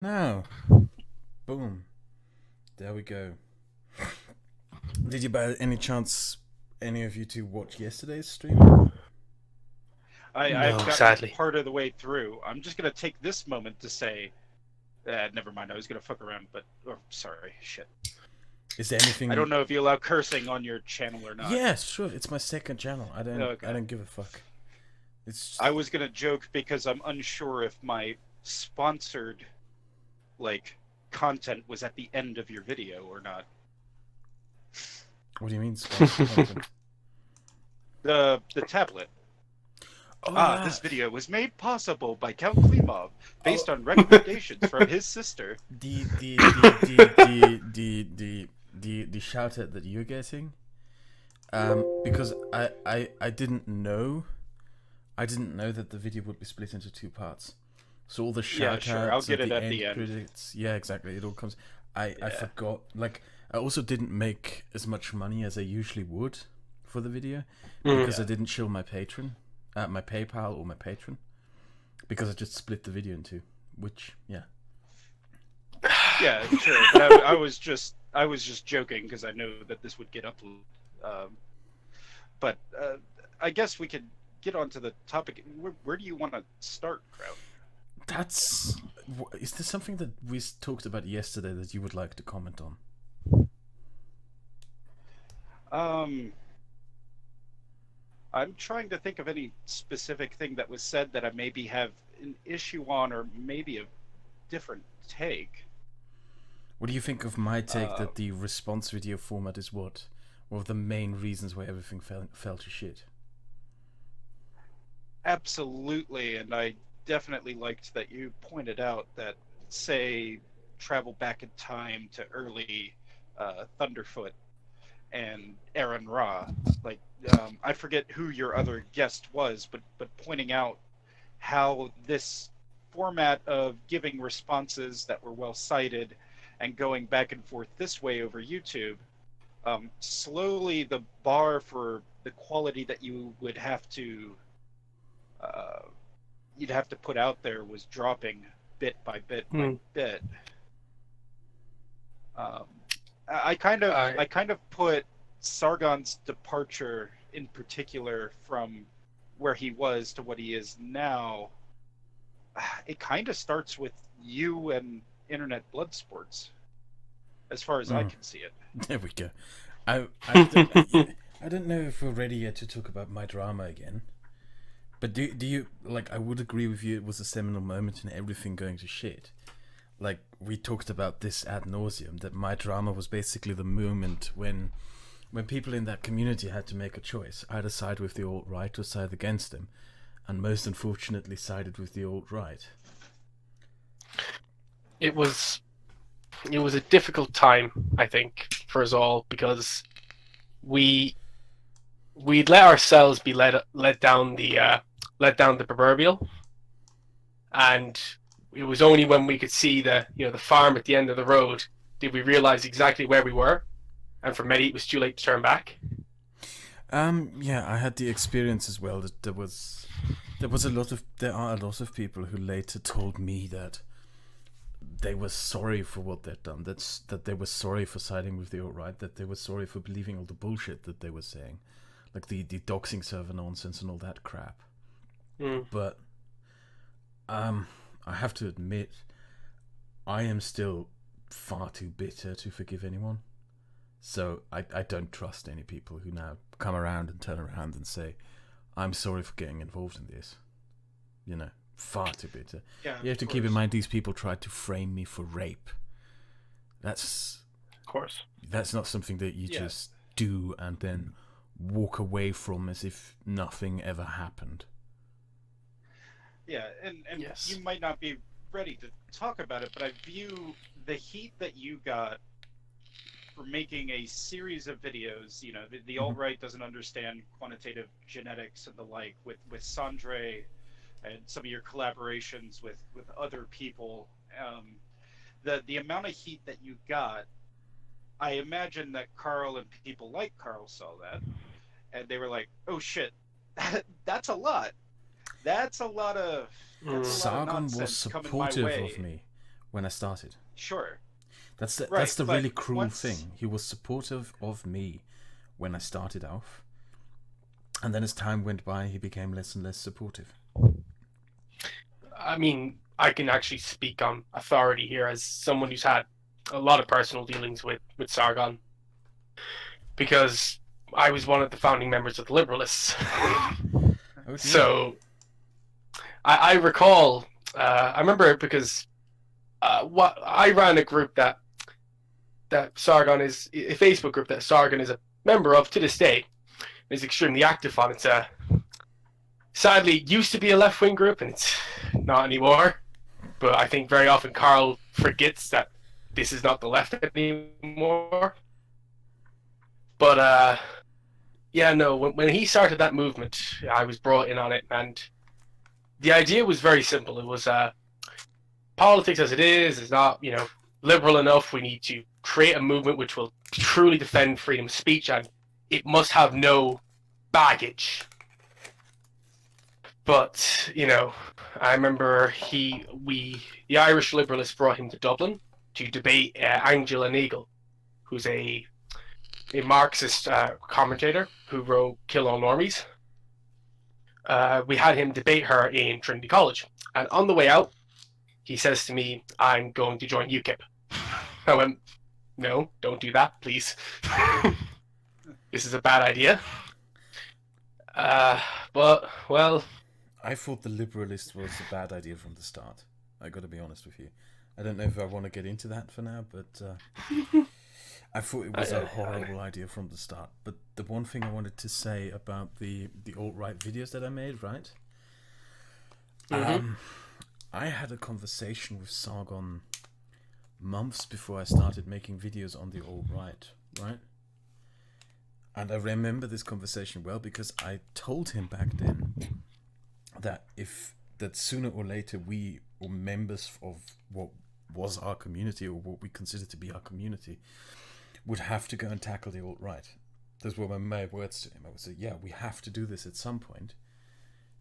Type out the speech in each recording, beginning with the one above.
Now, boom. There we go. Did you by any chance, any of you two, watch yesterday's stream? I've No, gotten sadly. part of the way through. I'm just gonna take this moment to say, never mind. I was gonna fuck around, but sorry, shit. Is there I don't anything? know if you allow cursing on your channel or not. Yes, sure. It's my second channel. I don't. I Okay. don't give a fuck. It's. I was gonna joke because I'm unsure if my sponsored like content was at the end of your video or not. What do you mean sponsored content? The tablet. Oh This yeah. video was made possible by Count Klimov Oh, based on recommendations from his sister. the shout out that you're getting. Because I didn't know. I didn't know that the video would be split into two parts. So all the Yeah, shout sure. I'll outs get and it the at end the end. credits. Yeah, exactly. It all comes. I Yeah. forgot. Like I also didn't make as much money as I usually would for the video because Yeah. I didn't show my patron, my PayPal or my patron, because I just split the video in two. Which yeah. Yeah, sure. But I was just joking because I know that this would get uploaded. Um, but I guess we could get onto the topic. Where do you want to start, Kraut? That's. Is there something that we talked about yesterday that you would like to comment on? Um, I'm trying to think of any specific thing that was said that I maybe have an issue on, or maybe a different take. What do you think of my take Uh, that the response video format is what? One of the main reasons why everything fell to shit. Absolutely, and I definitely liked that you pointed out that, say, travel back in time to early Thunderfoot and Aaron Ra. Like, I forget who your other guest was, but pointing out how this format of giving responses that were well cited and going back and forth this way over YouTube, slowly the bar for the quality that you would have to uh, you'd have to put out there was dropping bit by bit by Hmm. bit. Um, I I kind of put Sargon's departure in particular from where he was to what he is now. It kind of starts with you and internet blood sports, as far as I Mm, can see it. there we go. I don't know if we're ready yet to talk about my drama again. But do you like? I would agree with you. It was a seminal moment in everything going to shit. Like we talked about this ad nauseum. That my drama was basically the moment when people in that community had to make a choice, either side with the alt right or side against them, and most unfortunately sided with the alt right. it was it was a difficult time, I think, for us all because we we'd let ourselves be let down the proverbial, and it was only when we could see the farm at the end of the road did we realize exactly where we were, and for many it was too late to turn back. Yeah, I had the experience as well that there are a lot of people who later told me that they were sorry for what they'd done. That they were sorry for siding with the alt right. That they were sorry for believing all the bullshit that they were saying, like the doxing server nonsense and all that crap. Mm. But I have to admit, I am still far too bitter to forgive anyone. So I don't trust any people who now come around and turn around and say, I'm sorry for getting involved in this. You know, far too bitter. Yeah, You have of to keep in course. mind these people tried to frame me for rape. That's Of course. that's not something that you Yeah, just do and then walk away from as if nothing ever happened. yeah, and Yes. you might not be ready to talk about it, but I view the heat that you got for making a series of videos. You know, the Mm-hmm. alt right doesn't understand quantitative genetics and the like. With Sandre and some of your collaborations with other people, the amount of heat that you got, I imagine that Carl and people like Carl saw that, and they were like, "Oh shit, that's a lot. That's a lot of Mm. Sargon was nonsense coming my supportive of way." me. when I started. Sure. That's Right, the but really cruel once thing. He was supportive of me when I started off, and then as time went by, he became less and less supportive. I mean, I can actually speak on authority here as someone who's had a lot of personal dealings with Sargon, because I was one of the founding members of the Liberalists. Oh, dear. So I recall, I remember it because what I ran a group that Sargon is a Facebook group that Sargon is a member of to this day. Is extremely active on. It's sadly used to be a left wing group and it's not anymore. But I think very often Carl forgets that this is not the left anymore. But yeah, no. When he started that movement, I was brought in on it, and the idea was very simple. It was politics as it is not liberal enough. We need to create a movement which will truly defend freedom of speech, and it must have no baggage. But I remember the Irish Liberalists brought him to Dublin to debate Angela Nagle, who's a Marxist commentator who wrote Kill All Normies. We had him debate her in Trinity College, and on the way out, he says to me, "I'm going to join UKIP." I went, "No, don't do that, please. This is a bad idea." But well, I thought the liberalist was a bad idea from the start. I got to be honest with you. I don't know if I want to get into that for now, but I thought it was a horrible idea from the start. But the one thing I wanted to say about the alt-right videos that I made, right? Mm-hmm. I had a conversation with Sargon months before I started making videos on the alt-right, right? And I remember this conversation well because I told him back then that sooner or later we, or members of what was our community or what we consider to be our community, would have to go and tackle the alt-right. Those were my words to him. I would say, yeah, we have to do this at some point.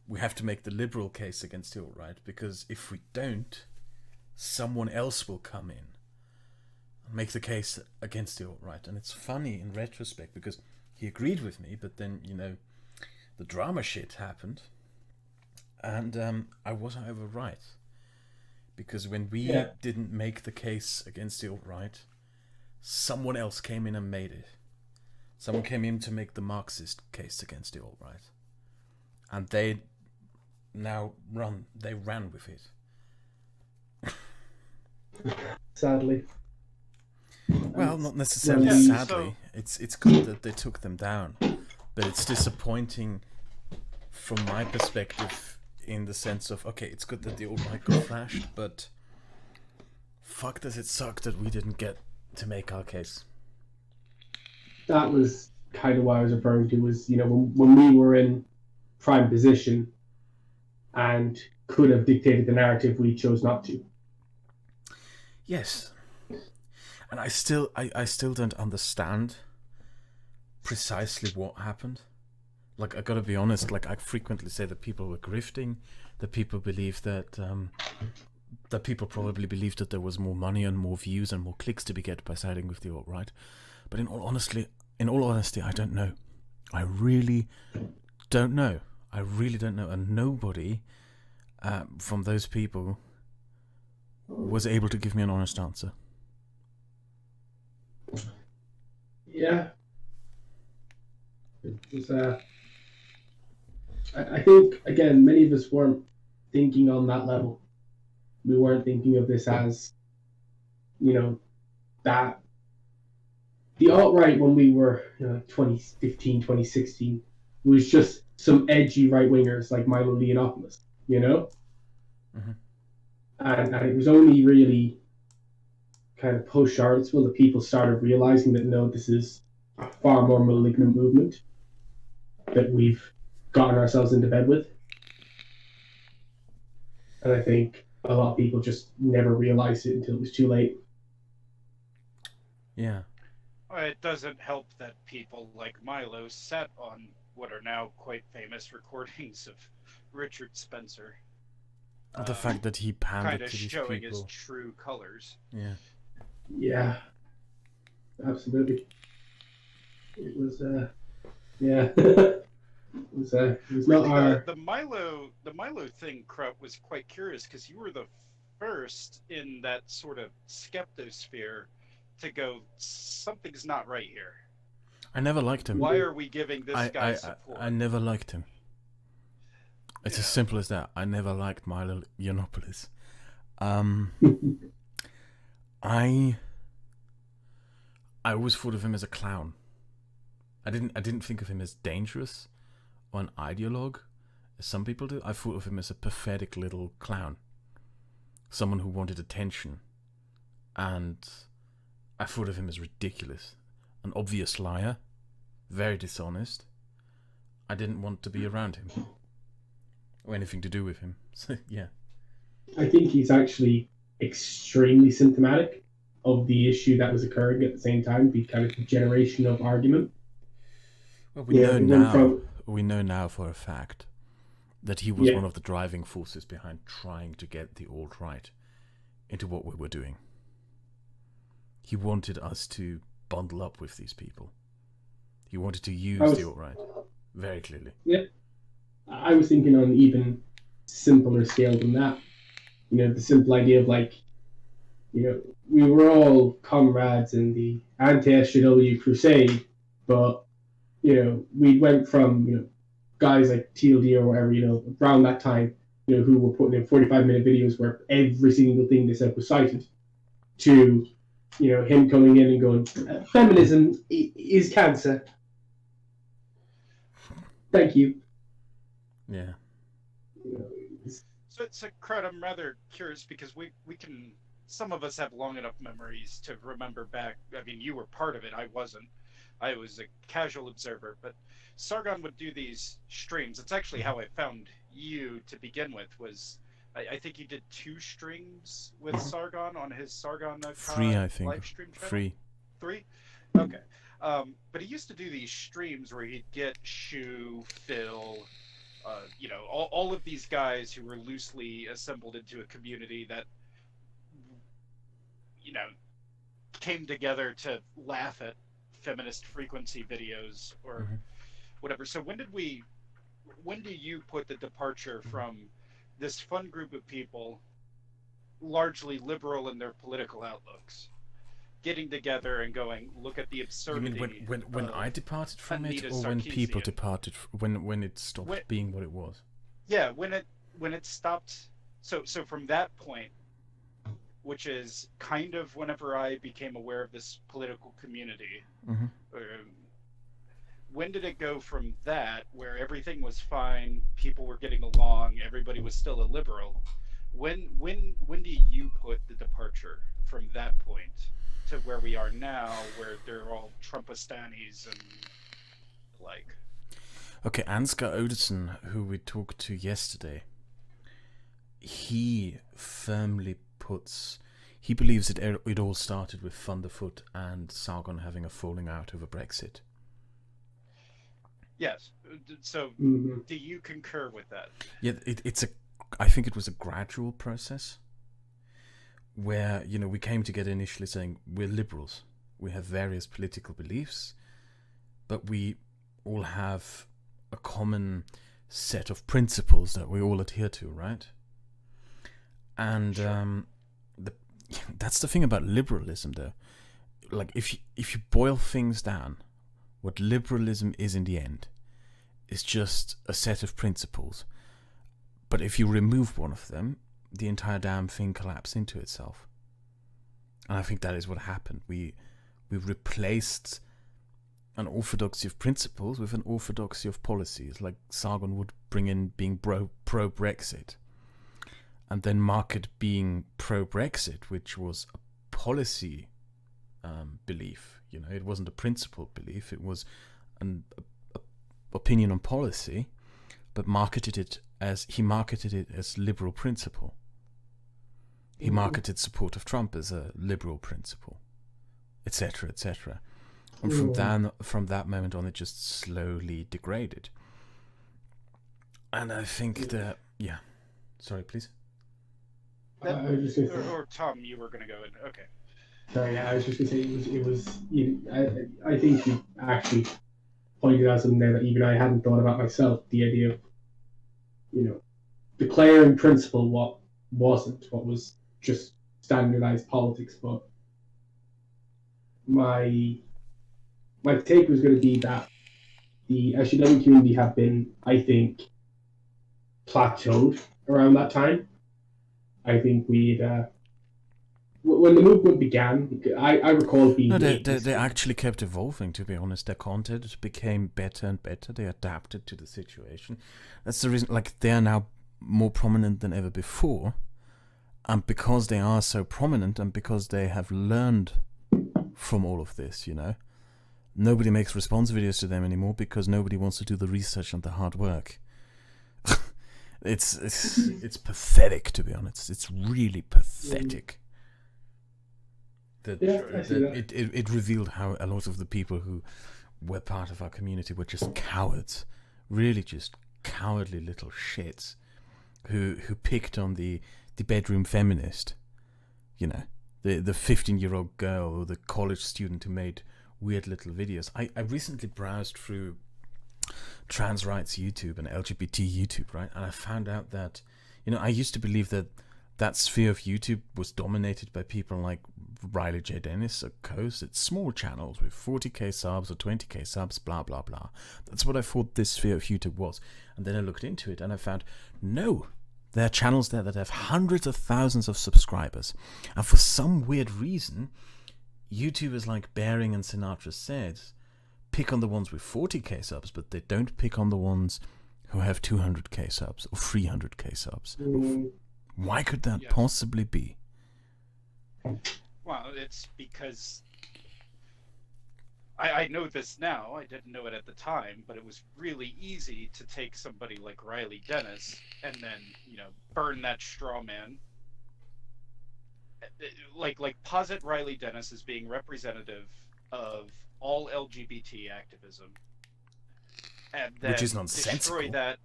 We have to make the liberal case against the alt-right, because if we don't, someone else will come in and make the case against the alt-right. And it's funny in retrospect because he agreed with me, but then, the drama shit happened. And I was, however, right. Because when we didn't make the case against the alt-right, someone else came in and made it. Someone came in to make the Marxist case against the alt-right. And they ran with it. Sadly. Well, not necessarily sadly. It's good that they took them down. But it's disappointing from my perspective in the sense of, okay, it's good that the alt-right got thrashed, but fuck does it suck that we didn't get to make our case. That was kind of what I was referring to, was, when we were in prime position and could have dictated the narrative, we chose not to. Yes. And I still don't understand precisely what happened. Like, I gotta be honest, like, I frequently say that people were grifting, that people believe that people probably believed that there was more money and more views and more clicks to be get by siding with the alt-right. But in all honesty, I don't know. I really don't know. And nobody from those people was able to give me an honest answer. Yeah. It was, I think, again, many of us weren't thinking on that level. We weren't thinking of this as, that the alt-right when we were 2015, 2016 was just some edgy right-wingers like Milo Yiannopoulos, Mm-hmm. And it was only really kind of post-Charlottesville that people started realizing that, no, this is a far more malignant movement that we've gotten ourselves into bed with. And I think a lot of people just never realized it until it was too late. Yeah. It doesn't help that people like Milo sat on what are now quite famous recordings of Richard Spencer. The fact that he pandered kind of to these showing his people. true colors. Yeah. Yeah, absolutely. It was, yeah. It was not our. The Milo thing, Krut, was quite curious because you were the first in that sort of skeptosphere to go, something's not right here. I never liked him. Why are we giving this guy I support? I never liked him. It's as simple as that. I never liked Milo Yiannopoulos. I always thought of him as a clown. I didn't think of him as dangerous or an ideologue, as some people do. I thought of him as a pathetic little clown. Someone who wanted attention. And I thought of him as ridiculous. An obvious liar. Very dishonest. I didn't want to be around him. Or anything to do with him. So, yeah. I think he's actually extremely symptomatic of the issue that was occurring at the same time, the kind of generation of argument. Well, we know now for a fact that he was one of the driving forces behind trying to get the alt-right into what we were doing. He wanted us to bundle up with these people. He wanted to use the alt-right very clearly. Yeah. I was thinking on an even simpler scale than that. The simple idea of we were all comrades in the anti-SJW crusade, but, we went from, guys like TLD or whatever, around that time, who were putting in 45-minute videos where every single thing they said was cited, to, him coming in and going, feminism is cancer. Thank you. Yeah. So Krut, I'm rather curious because we can, some of us have long enough memories to remember back. I mean, you were part of it. I wasn't. I was a casual observer, but Sargon would do these streams. It's actually how I found you to begin with. Was I think you did 2 streams with Sargon on his Sargon 3, I think. live stream channel? 3. 3? Okay. But he used to do these streams where he'd get Shu, Phil, all of these guys who were loosely assembled into a community that, came together to laugh at feminist frequency videos or whatever. So when do you put the departure from this fun group of people, largely liberal in their political outlooks, getting together and going, look at the absurdity? You mean when I departed from it, or when people departed? When it stopped being what it was? Yeah, when it stopped. So from that point, which is kind of whenever I became aware of this political community, when did it go from that, where everything was fine, people were getting along, everybody was still a liberal? When do you put the departure from that point to where we are now, where they're all Trumpistanis and like? Okay, Ansgar Odesson, who we talked to yesterday, he firmly he believes it all started with Thunderfoot and Sargon having a falling out over Brexit. Yes. So, do you concur with that? Yeah, I think it was a gradual process where, we came together initially saying we're liberals. We have various political beliefs, but we all have a common set of principles that we all adhere to, right? And that's the thing about liberalism, though. Like, if you boil things down, what liberalism is in the end is just a set of principles. But if you remove one of them, the entire damn thing collapses into itself. And I think that is what happened. We replaced an orthodoxy of principles with an orthodoxy of policies, like Sargon would bring in being pro-Brexit. And then market being pro-Brexit, which was a policy belief. It wasn't a principled belief. It was an opinion on policy, but he marketed it as liberal principle. He marketed support of Trump as a liberal principle, etc., etc. And from that moment on, it just slowly degraded. And I think that, sorry, please. I was just gonna say, or Tom, you were going to go in. Okay. sorry, I was just gonna say I think you actually pointed out something there that even I hadn't thought about myself. The idea of, declaring principle what wasn't, what was just standardized politics. But my my take was going to be that the SJW community have been, I think, plateaued around that time. I think when the movement began, I recall being No, they actually kept evolving, to be honest. Their content became better and better. They adapted to the situation. That's the reason, like, they are now more prominent than ever before. And because they are so prominent and because they have learned from all of this, nobody makes response videos to them anymore because nobody wants to do the research and the hard work. It's pathetic, to be honest. It's really pathetic. It revealed how a lot of the people who were part of our community were just cowards, really just cowardly little shits, who picked on the bedroom feminist, the 15-year-old girl or the college student who made weird little videos. I recently browsed through trans rights YouTube and LGBT YouTube, right? And I found out that, I used to believe that sphere of YouTube was dominated by people like Riley J. Dennis or Coase. It's small channels with 40k subs or 20k subs, blah, blah, blah. That's what I thought this sphere of YouTube was. And then I looked into it and I found, no, there are channels there that have hundreds of thousands of subscribers. And for some weird reason, YouTubers like Baring and Sinatra said pick on the ones with 40k subs, but they don't pick on the ones who have 200k subs or 300k subs. Why could that possibly be? Well, it's because I know this now. I didn't know it at the time, but it was really easy to take somebody like Riley Dennis and then, burn that straw man. Like posit Riley Dennis as being representative of all LGBT activism, and then which is nonsensical. Destroy that.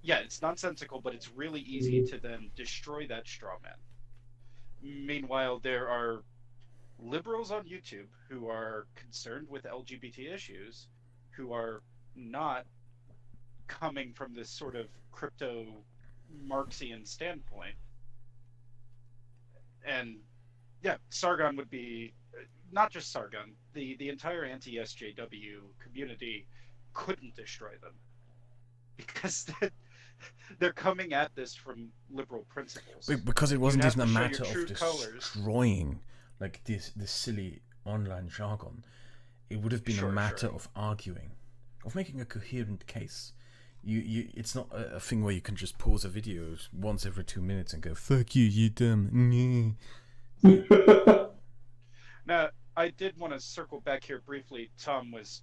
Yeah, it's nonsensical, but it's really easy to then destroy that straw man. Meanwhile, there are liberals on YouTube who are concerned with LGBT issues, who are not coming from this sort of crypto Marxian standpoint. And yeah, Sargon would be, not just Sargon, the entire anti-SJW community couldn't destroy them because they're coming at this from liberal principles. Because it wasn't even a matter of destroying like this silly online jargon. It would have been a matter of arguing, of making a coherent case. It's not a thing where you can just pause a video once every 2 minutes and go, "Fuck you, you dumb." Now, I did want to circle back here briefly. Tom was,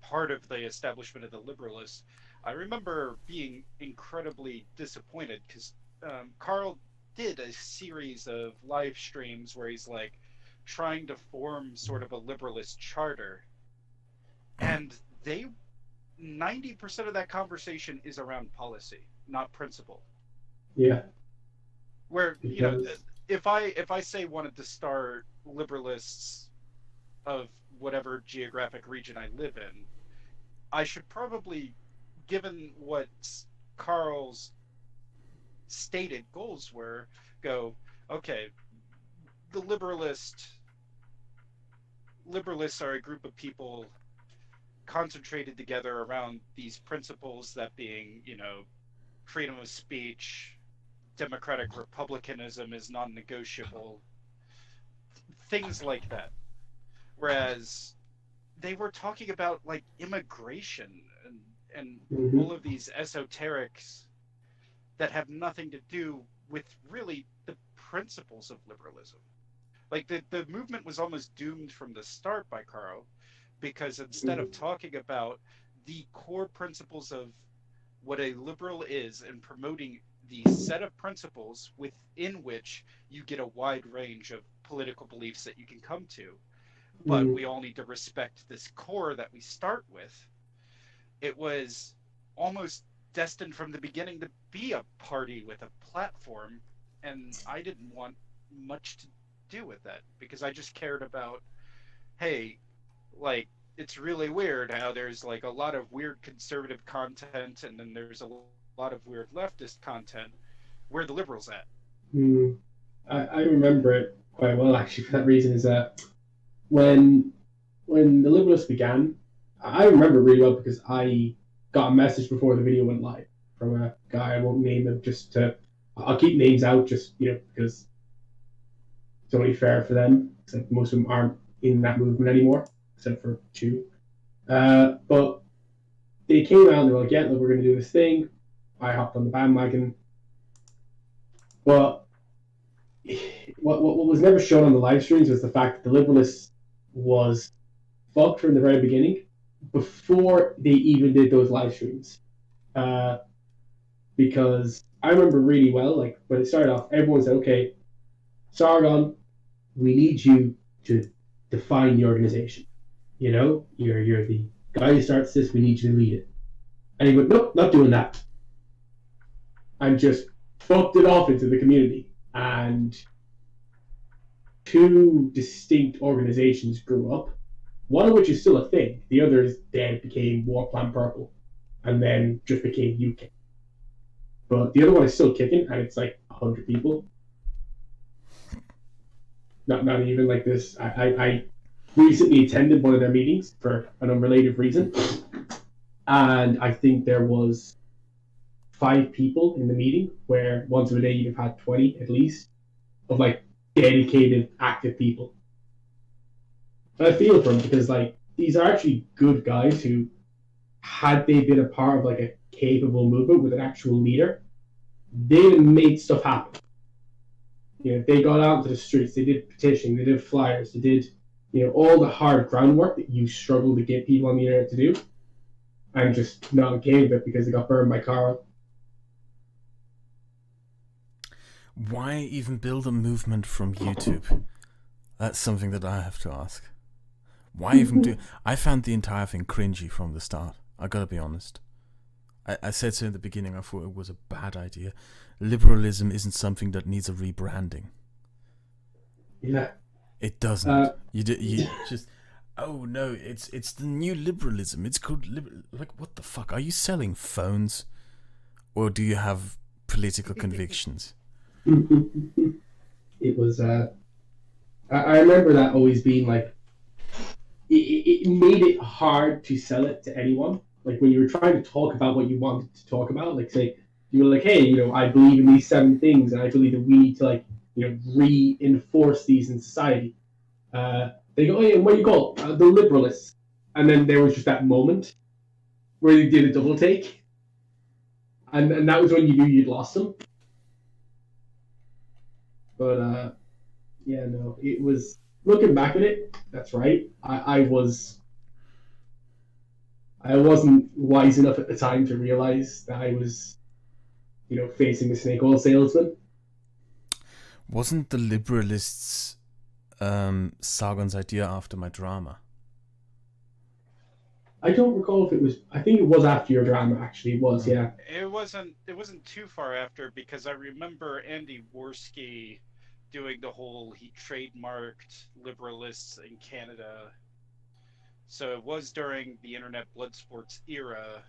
part of the establishment of the liberalists. I remember being incredibly disappointed because Carl did a series of live streams where he's like trying to form sort of a liberalist charter, and 90% of that conversation is around policy, not principle. Yeah. Where if I say wanted to start liberalists of whatever geographic region I live in, I should probably, given what Carl's stated goals were, go, okay, the liberalists are a group of people concentrated together around these principles, that being, freedom of speech, democratic republicanism is non-negotiable, things like that. Whereas they were talking about like immigration and all of these esoterics that have nothing to do with really the principles of liberalism. Like the movement was almost doomed from the start by Carl, because instead of talking about the core principles of what a liberal is and promoting the set of principles within which you get a wide range of political beliefs that you can come to, but we all need to respect this core that we start with, it was almost destined from the beginning to be a party with a platform and I didn't want much to do with that because I just cared about, hey, like it's really weird how there's like a lot of weird conservative content and then there's a lot of weird leftist content. Where are the liberals at? Hmm. I remember it quite well actually for that reason. Is that when the Liberalists began, I remember really well because I got a message before the video went live from a guy. I won't name him just to. I'll keep names out just because it's only fair for them. Except most of them aren't in that movement anymore, except for two. But they came out and they were like, "Yeah, look, we're going to do this thing." I hopped on the bandwagon, but what was never shown on the live streams was the fact that the Liberalists was fucked from the very beginning before they even did those live streams. Because I remember really well, like when it started off, everyone said, "Okay, Sargon, we need you to define the organization. You're the guy who starts this. We need you to lead it." And he went, "Nope, not doing that," and just fucked it off into the community. And two distinct organizations grew up, one of which is still a thing. The other is dead, became War Plan Purple, and then just became UK. But the other one is still kicking, and it's like 100 people. Not even like this. I recently attended one of their meetings for an unrelated reason, and I think there was 5 people in the meeting, where once a day you'd have had 20 at least of like dedicated active people. And I feel for them because like these are actually good guys who, had they been a part of like a capable movement with an actual leader, they'd have made stuff happen. They got out into the streets, they did petitioning, they did flyers, they did all the hard groundwork that you struggle to get people on the internet to do. I'm just not okay with it because they got burned by Carl. Why even build a movement from YouTube? That's something that I have to ask. Why even do... I found the entire thing cringy from the start. I gotta be honest. I said so in the beginning, I thought it was a bad idea. Liberalism isn't something that needs a rebranding. Yeah. It doesn't. You just... Oh no, it's the new liberalism. It's called... Like, what the fuck? Are you selling phones? Or do you have political convictions? It was... I remember that always being like... It made it hard to sell it to anyone. Like when you were trying to talk about what you wanted to talk about, like say you were like, "Hey, I believe in these 7 things, and I believe that we need to like reinforce these in society." They go, "Oh yeah, what do you call it? The liberalists?" And then there was just that moment where they did a double take, and that was when you knew you'd lost them. But yeah, no, it was. Looking back at it, that's right. I wasn't wise enough at the time to realize that I was, facing a snake oil salesman. Wasn't the liberalists Sargon's idea after my drama? I don't recall if it was. I think it was after your drama. Actually, it was. Yeah. It wasn't too far after because I remember Andy Worski doing the whole, he trademarked liberalists in Canada. So it was during the internet blood sports era.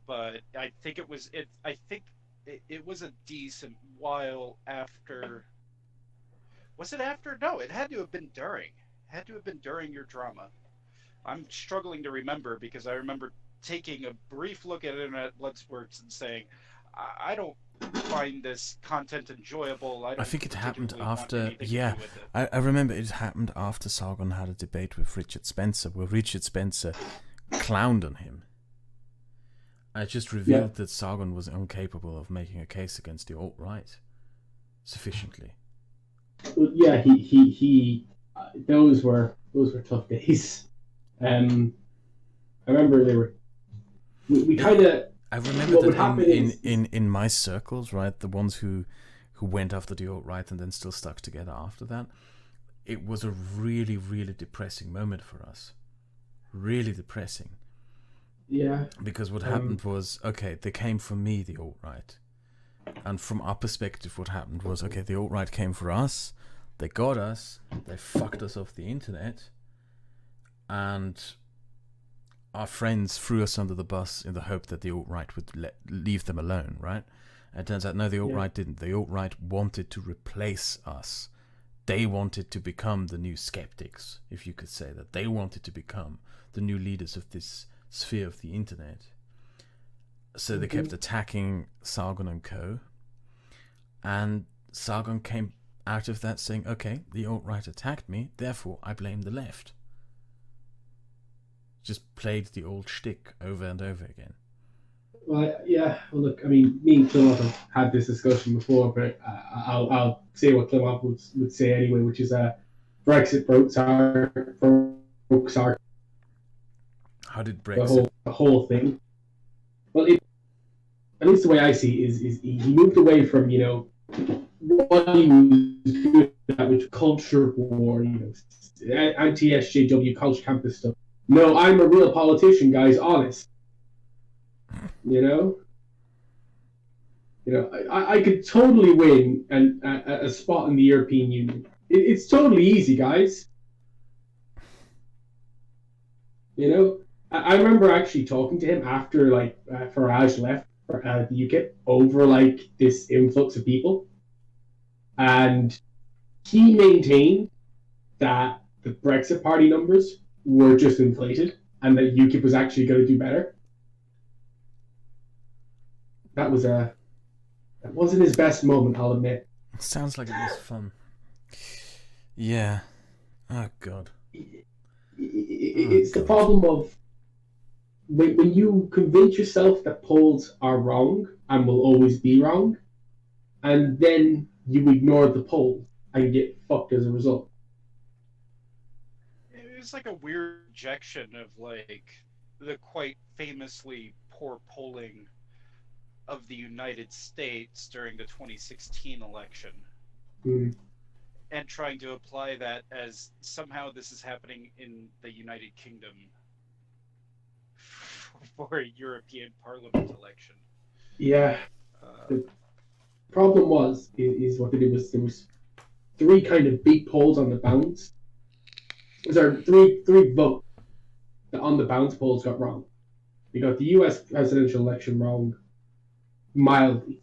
But I think it was a decent while after. Was it after? No, it had to have been during. It had to have been during your drama. I'm struggling to remember because I remember taking a brief look at internet blood sports and saying, I don't find this content enjoyable. I think it happened after. Yeah, I remember it happened after Sargon had a debate with Richard Spencer, where Richard Spencer clowned on him. I just revealed that Sargon was incapable of making a case against the alt-right sufficiently. Yeah, he those were tough days. I remember they were. We kind of. I remember that in my circles, right, the ones who went after the alt-right and then still stuck together after that, it was a really, really depressing moment for us. Really depressing. Yeah. Because what happened was, okay, they came for me, the alt-right. And from our perspective, what happened was, okay, the alt-right came for us, they got us, they fucked us off the internet, and our friends threw us under the bus in the hope that the alt-right would leave them alone, right? And it turns out, no, the alt-right didn't. The alt-right wanted to replace us. They wanted to become the new skeptics, if you could say that. They wanted to become the new leaders of this sphere of the internet. So they kept attacking Sargon and co. And Sargon came out of that saying, okay, the alt-right attacked me, therefore I blame the left. Just played the old shtick over and over again. Well, yeah. Well, look, I mean, me and Clement have had this discussion before, but I'll say what Clement would say anyway, which is Brexit broke our How did Brexit? The whole thing. Well, at least the way I see it is he moved away from, you know, what he was good at, which culture war, you know, anti-SJW culture campus stuff. No, I'm a real politician, guys, honest. You know, I could totally win a spot in the European Union. It's totally easy, guys. You know, I remember actually talking to him after Farage left the UKIP over like this influx of people, and he maintained that the Brexit Party numbers were just inflated and that UKIP was actually going to do better. That wasn't his best moment, I'll admit. Sounds like it was fun. Yeah. Oh God. It's the problem of when you convince yourself that polls are wrong and will always be wrong, and then you ignore the poll and get fucked as a result. It's like a weird rejection of like the quite famously poor polling of the United States during the 2016 election. And trying to apply that as somehow this is happening in the United Kingdom for a European Parliament election. Yeah. The problem is what they did was there was three kind of big polls on the bounce. There three votes that on the bounce polls got wrong. You got the US presidential election wrong mildly.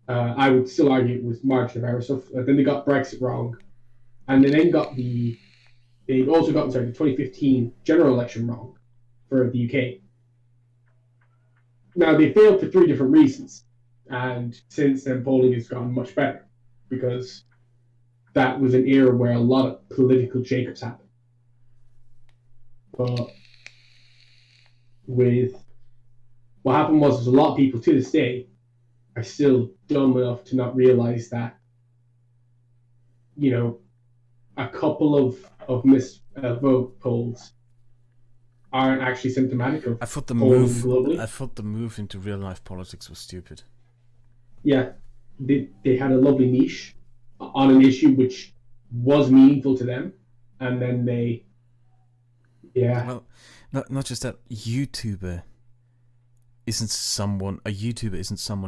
I would still argue it was margin of error stuff. Then they got Brexit wrong, and they then got the 2015 general election wrong for the UK. Now they failed for three different reasons, and since then polling has gone much better because that was an era where a lot of political shakeups happened. But with what happened was a lot of people to this day are still dumb enough to not realize that, you know, a couple of missed vote polls aren't actually symptomatic of I thought the polling move globally. I thought the move into real life politics was stupid. Yeah, they had a lovely niche on an issue which was meaningful to them, and then Well, not just that. A YouTuber isn't someone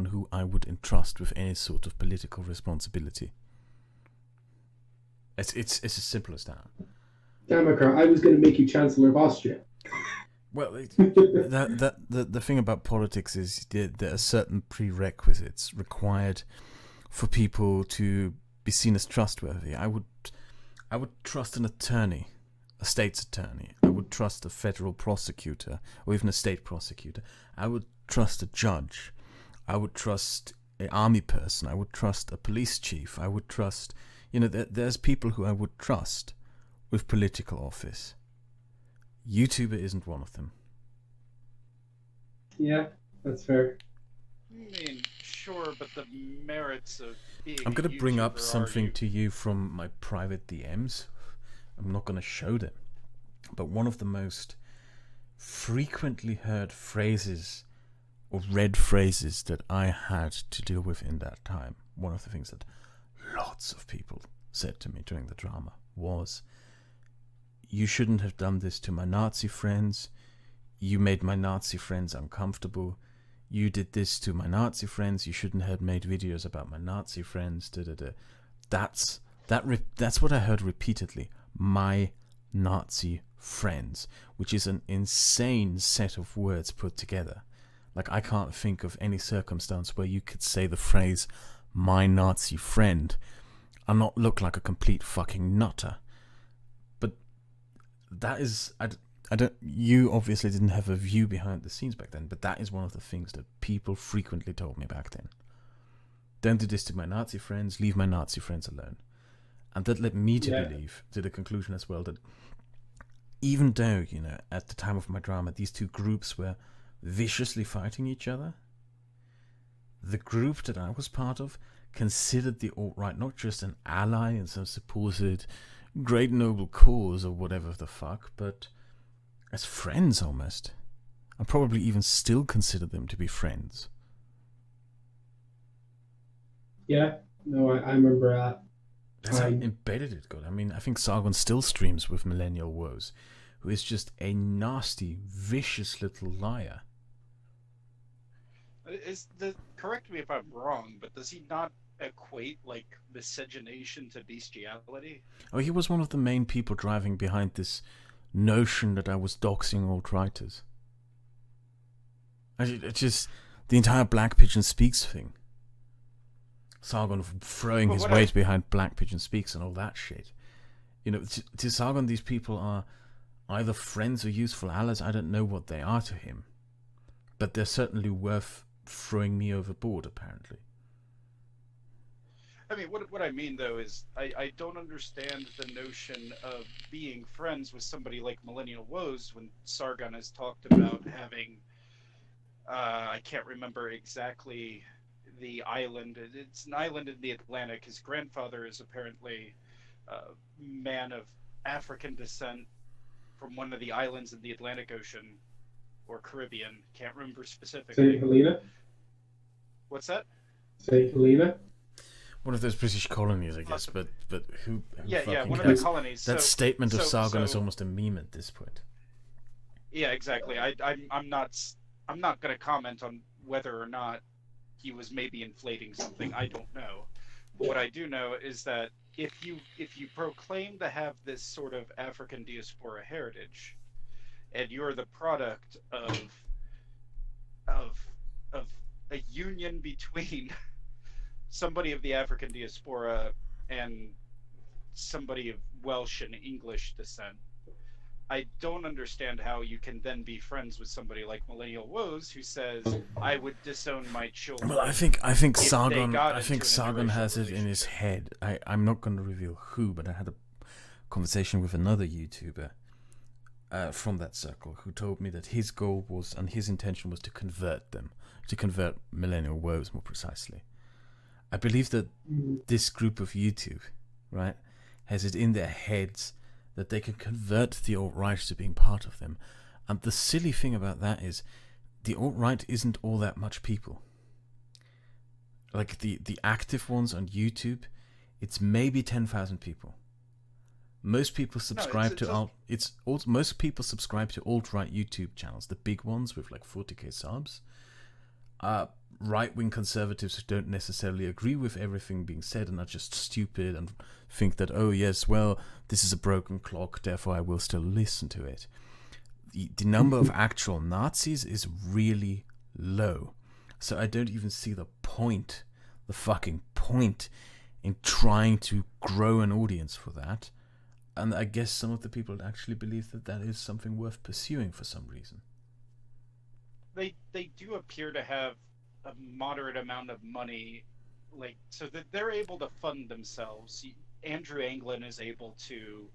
who I would entrust with any sort of political responsibility. It's as simple as that. Democrat, I was going to make you Chancellor of Austria. Well, the thing about politics is there are certain prerequisites required for people to be seen as trustworthy. I would trust an attorney, a state's attorney. I would trust a federal prosecutor or even a state prosecutor. I would trust a judge. I would trust an army person. I would trust a police chief. I would trust, there's people who I would trust with political office. YouTuber isn't one of them. Yeah, that's fair. I mean, sure, but the merits of being I'm going to bring up YouTuber something to you from my private DMs. I'm not going to show them. But one of the most frequently heard phrases or read phrases that I had to deal with in that time, one of the things that lots of people said to me during the drama was, "You shouldn't have done this to my Nazi friends. You made my Nazi friends uncomfortable. you did this to my Nazi friends, you shouldn't have made videos about my Nazi friends, That's what I heard repeatedly. My Nazi friends, which is an insane set of words put together. Like, I can't think of any circumstance where you could say the phrase my Nazi friend and not look like a complete fucking nutter. But that is, I don't. You obviously didn't have a view behind the scenes back then, but that is one of the things that people frequently told me back then. Don't do this to my Nazi friends. Leave my Nazi friends alone. And that led me to believe, to the conclusion as well, that even though, you know, at the time of my drama, these two groups were viciously fighting each other, the group that I was part of considered the alt-right not just an ally in some supposed great noble cause or whatever the fuck, but as friends almost. I probably even still consider them to be friends. Yeah, no, I remember That's how embedded it got. I mean, I think Sargon still streams with Millennial Woes, who is just a nasty, vicious little liar. Correct me if I'm wrong, but does he not equate like miscegenation to bestiality? Oh, he was one of the main people driving behind this notion that I was doxing alt-righters. It's just the entire Black Pigeon Speaks thing. Sargon throwing his weight behind Black Pigeon Speaks and all that shit. You know, to Sargon, these people are either friends or useful allies. I don't know what they are to him, but they're certainly worth throwing me overboard, apparently. I mean, what I mean, though, is I don't understand the notion of being friends with somebody like Millennial Woes when Sargon has talked about having, I can't remember exactly the island. It's an island in the Atlantic. His grandfather is apparently a man of African descent from one of the islands in the Atlantic Ocean or Caribbean. Can't remember specifically. St. Helena? What's that? St. Helena? One of those British colonies, I guess, but who yeah, one cares? of the colonies. That statement of Sargon is almost a meme at this point. Yeah, exactly. I'm not going to comment on whether or not he was maybe inflating something. I don't know. But what I do know is that if you proclaim to have this sort of African diaspora heritage, and you're the product of a union between somebody of the African diaspora and somebody of Welsh and English descent, I don't understand how you can then be friends with somebody like Millennial Woes, who says, "I would disown my children." Well, I think Sargon has it in his head. I'm not going to reveal who, but I had a conversation with another YouTuber from that circle who told me that his goal was, and his intention was, to convert Millennial Woes more precisely. I believe that this group of YouTube, right, has it in their heads that they can convert the alt-right to being part of them. And the silly thing about that is the alt-right isn't all that much people. Like the active ones on YouTube, it's maybe 10,000 people. Most people subscribe most people subscribe to alt-right YouTube channels, the big ones with like 40k subs. Right-wing conservatives who don't necessarily agree with everything being said and are just stupid and think that, oh yes, well, this is a broken clock, therefore I will still listen to it. The number of actual Nazis is really low. So I don't even see the fucking point in trying to grow an audience for that. And I guess some of the people actually believe that that is something worth pursuing for some reason. They do appear to have a moderate amount of money, like, so that they're able to fund themselves. Andrew Anglin is able to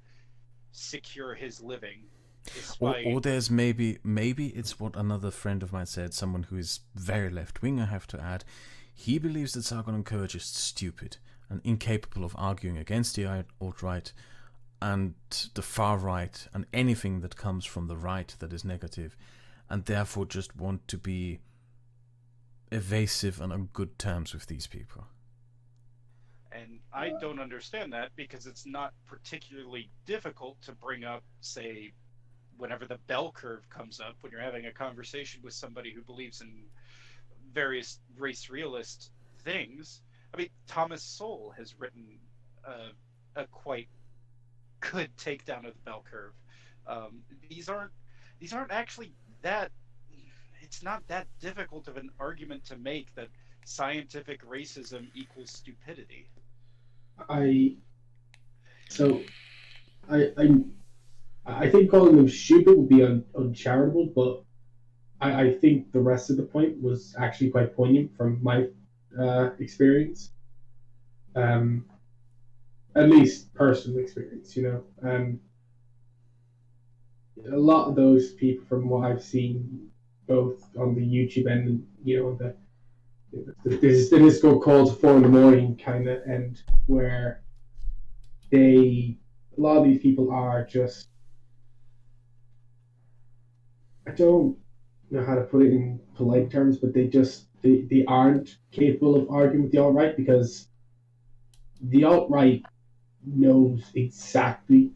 secure his living. Or there's maybe it's what another friend of mine said, someone who is very left-wing, I have to add. He believes that Sargon and Co are just stupid and incapable of arguing against the alt-right and the far right and anything that comes from the right that is negative, and therefore just want to be evasive and on good terms with these people. And I don't understand that, because it's not particularly difficult to bring up, say, whenever the bell curve comes up, when you're having a conversation with somebody who believes in various race realist things. I mean, Thomas Sowell has written a quite good takedown of the bell curve. These aren't actually that. It's not that difficult of an argument to make that scientific racism equals stupidity. I think calling them stupid would be uncharitable, but I think the rest of the point was actually quite poignant from my experience. At least personal experience, a lot of those people, from what I've seen, both on the YouTube and the Discord calls at 4 a.m. kind of end, where a lot of these people are just, I don't know how to put it in polite terms, but they aren't capable of arguing with the alt-right, because the alt-right knows exactly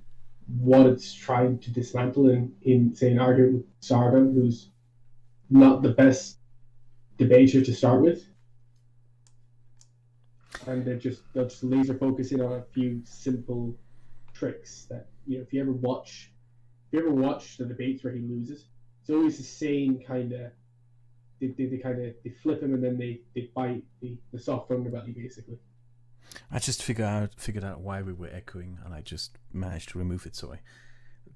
what it's trying to dismantle in say, an argument with Sargon, who's not the best debater to start with. And they're just laser focusing on a few simple tricks that, if you ever watch the debates where he loses, it's always the same kind of, they flip him and then they bite the soft underbelly, basically. I just figured out why we were echoing, and I just managed to remove it. So I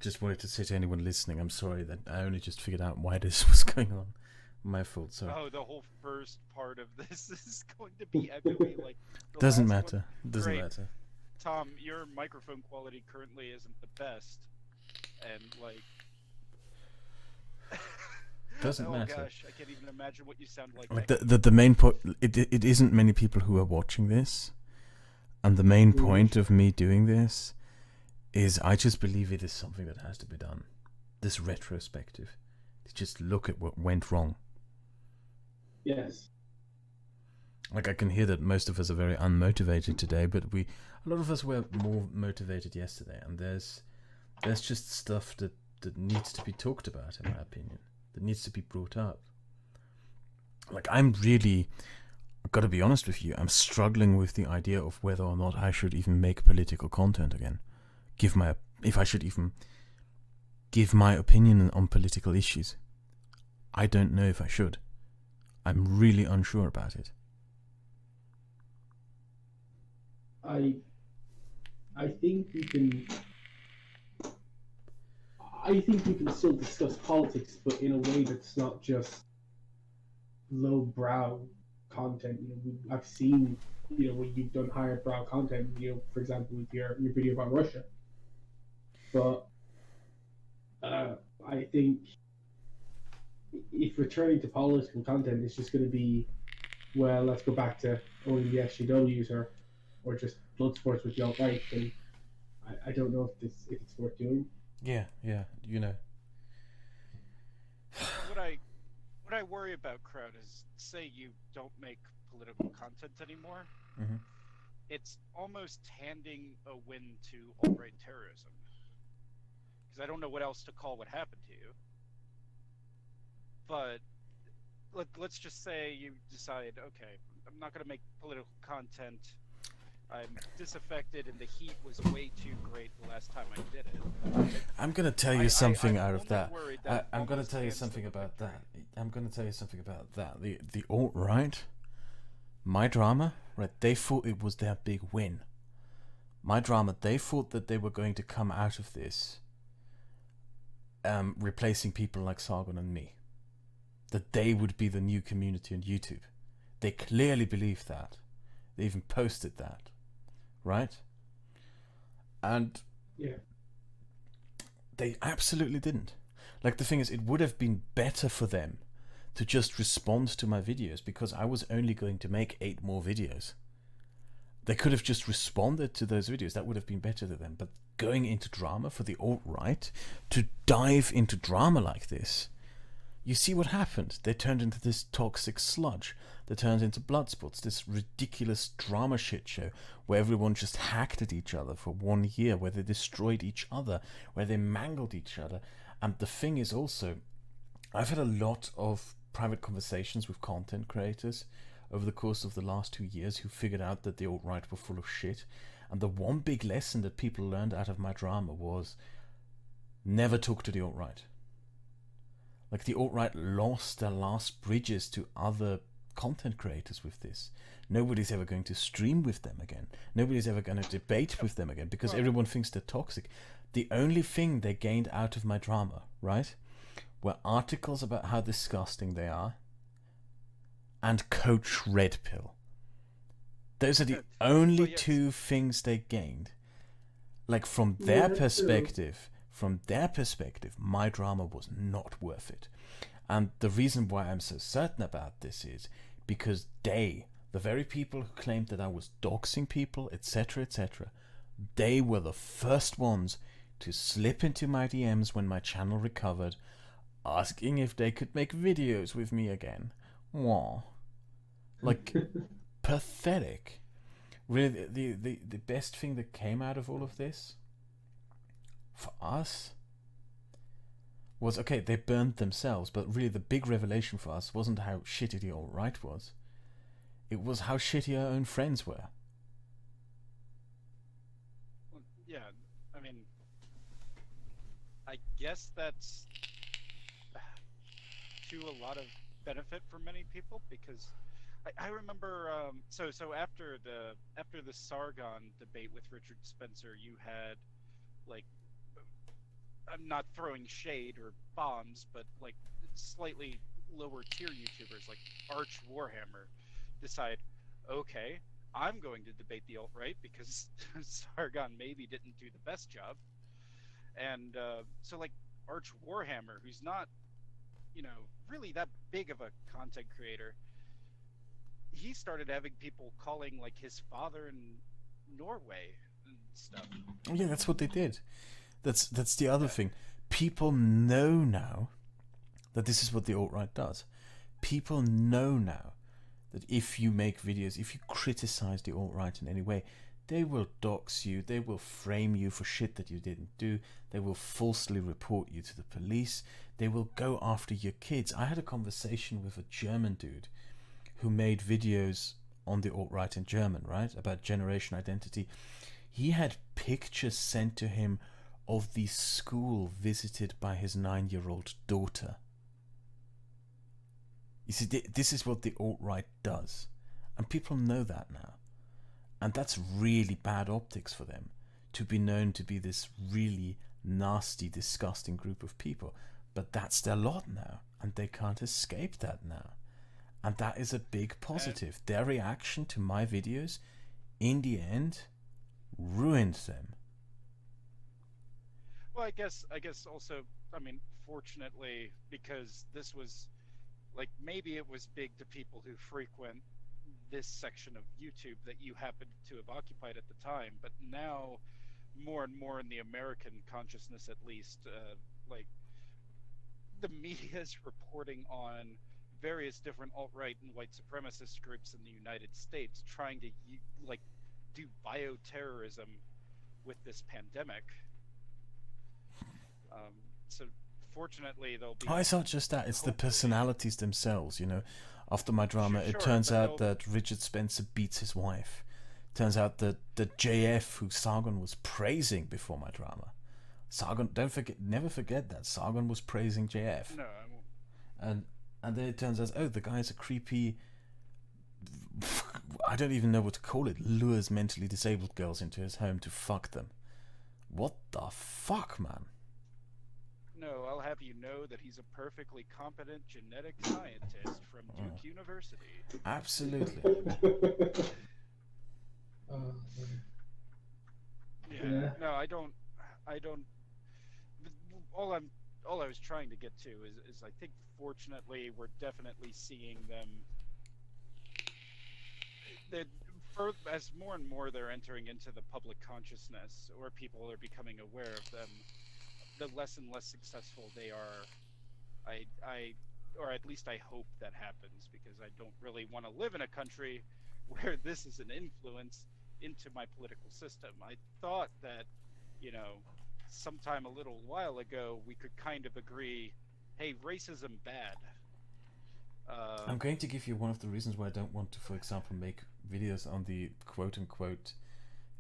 just wanted to say to anyone listening, I'm sorry that I only just figured out why this was going on. My fault. Sorry. Oh, the whole first part of this is going to be echoey. Like doesn't matter. Doesn't matter. Tom, your microphone quality currently isn't the best, and like. Doesn't matter. Oh gosh, I can't even imagine what you sound like. Like the main point, it isn't many people who are watching this, and the main point of me doing this is I just believe it is something that has to be done. This retrospective, to just look at what went wrong. Yes. Like, I can hear that most of us are very unmotivated today, but a lot of us were more motivated yesterday, and there's just stuff that needs to be talked about, in my opinion, that needs to be brought up. Like, I've got to be honest with you, I'm struggling with the idea of whether or not I should even make political content again. If I should even give my opinion on political issues. I don't know if I should. I'm really unsure about it. I think you can still discuss politics, but in a way that's not just lowbrow content. I've seen when you've done higher brow content, for example, with your video about Russia. But I think if returning to political content is just going to be, well, let's go back to only the SJWs or just blood sports with the alt-right, then I don't know if it's worth doing. Yeah, What I worry about, Crowd, is say you don't make political content anymore. Mm-hmm. It's almost handing a win to alt-right terrorism. Because I don't know what else to call what happened to you. But let's just say you decide, okay, I'm not going to make political content. I'm disaffected, and the heat was way too great the last time I did it. I'm going to tell you something out of that. I'm going to tell you something about that. I'm going to tell you something about that. The alt-right, my drama, right, they thought it was their big win. My drama, they thought that they were going to come out of this replacing people like Sargon and me. That they would be the new community on YouTube. They clearly believed that. They even posted that. Right? And yeah, they absolutely didn't. Like, the thing is, it would have been better for them to just respond to my videos, because I was only going to make 8 more videos. They could have just responded to those videos. That would have been better to them. But going into drama for the alt-right, to dive into drama like this, you see what happened. They turned into this toxic sludge. They turned into Bloodsports, this ridiculous drama shit show where everyone just hacked at each other for 1 year, where they destroyed each other, where they mangled each other. And the thing is also, I've had a lot of private conversations with content creators over the course of the last 2 years who figured out that the alt-right were full of shit. And the one big lesson that people learned out of my drama was never talk to the alt-right. Like, the alt-right lost their last bridges to other content creators with this. Nobody's ever going to stream with them again. Nobody's ever going to debate with them again because everyone thinks they're toxic. The only thing they gained out of my drama, right, were articles about how disgusting they are and Coach Red Pill. Those are the only two things they gained. Like, from their perspective, my drama was not worth it. And the reason why I'm so certain about this is because they, the very people who claimed that I was doxing people, etc., etc., they were the first ones to slip into my DMs when my channel recovered, asking if they could make videos with me again. Wow. Like, pathetic. Really, the best thing that came out of all of this, for us, was, okay, they burned themselves, but really the big revelation for us wasn't how shitty the alt-right was. It was how shitty our own friends were. Well, yeah, I mean, I guess that's to a lot of benefit for many people, because I remember so after the Sargon debate with Richard Spencer, you had, like, I'm not throwing shade or bombs, but like slightly lower tier YouTubers like Arch Warhammer decide, okay, I'm going to debate the alt-right because Sargon maybe didn't do the best job. And so, like, Arch Warhammer, who's not, really that big of a content creator, he started having people calling, like, his father in Norway and stuff. Oh yeah, that's what they did. That's the other thing. People know now that this is what the alt-right does. People know now that if you make videos, if you criticize the alt-right in any way, they will dox you, they will frame you for shit that you didn't do, they will falsely report you to the police, they will go after your kids. I had a conversation with a German dude who made videos on the alt-right in German, right, about generation identity. He had pictures sent to him of the school visited by his 9-year-old daughter. You see, this is what the alt-right does, and people know that now, and that's really bad optics for them, to be known to be this really nasty, disgusting group of people. But that's their lot now, and they can't escape that now, and that is a big positive. Their reaction to my videos, in the end, ruined them. Well, I guess also, I mean, fortunately, because this was, like, maybe it was big to people who frequent this section of YouTube that you happened to have occupied at the time, but now more and more in the American consciousness, at least, like, the media is reporting on various different alt-right and white supremacist groups in the United States trying to, like, do bioterrorism with this pandemic. So fortunately there'll be... Oh, it's not just that, it's the personalities themselves, After my drama, it Sure, turns out that Richard Spencer beats his wife. Turns out that the JF who Sargon was praising before my drama. Sargon, never forget that. Sargon was praising JF. No, I won't. And then it turns out, oh, the guy's a creepy... I don't even know what to call it. Lures mentally disabled girls into his home to fuck them. What the fuck, man? No, I'll have you know that he's a perfectly competent genetic scientist from Duke University. Absolutely. Yeah. No, I don't. All I was trying to get to is I think fortunately we're definitely seeing them. That as more and more they're entering into the public consciousness, or people are becoming aware of them, the less and less successful they are. Or at least I hope that happens, because I don't really want to live in a country where this is an influence into my political system. I thought that, sometime a little while ago we could kind of agree, hey, racism bad. I'm going to give you one of the reasons why I don't want to, for example, make videos on the quote-unquote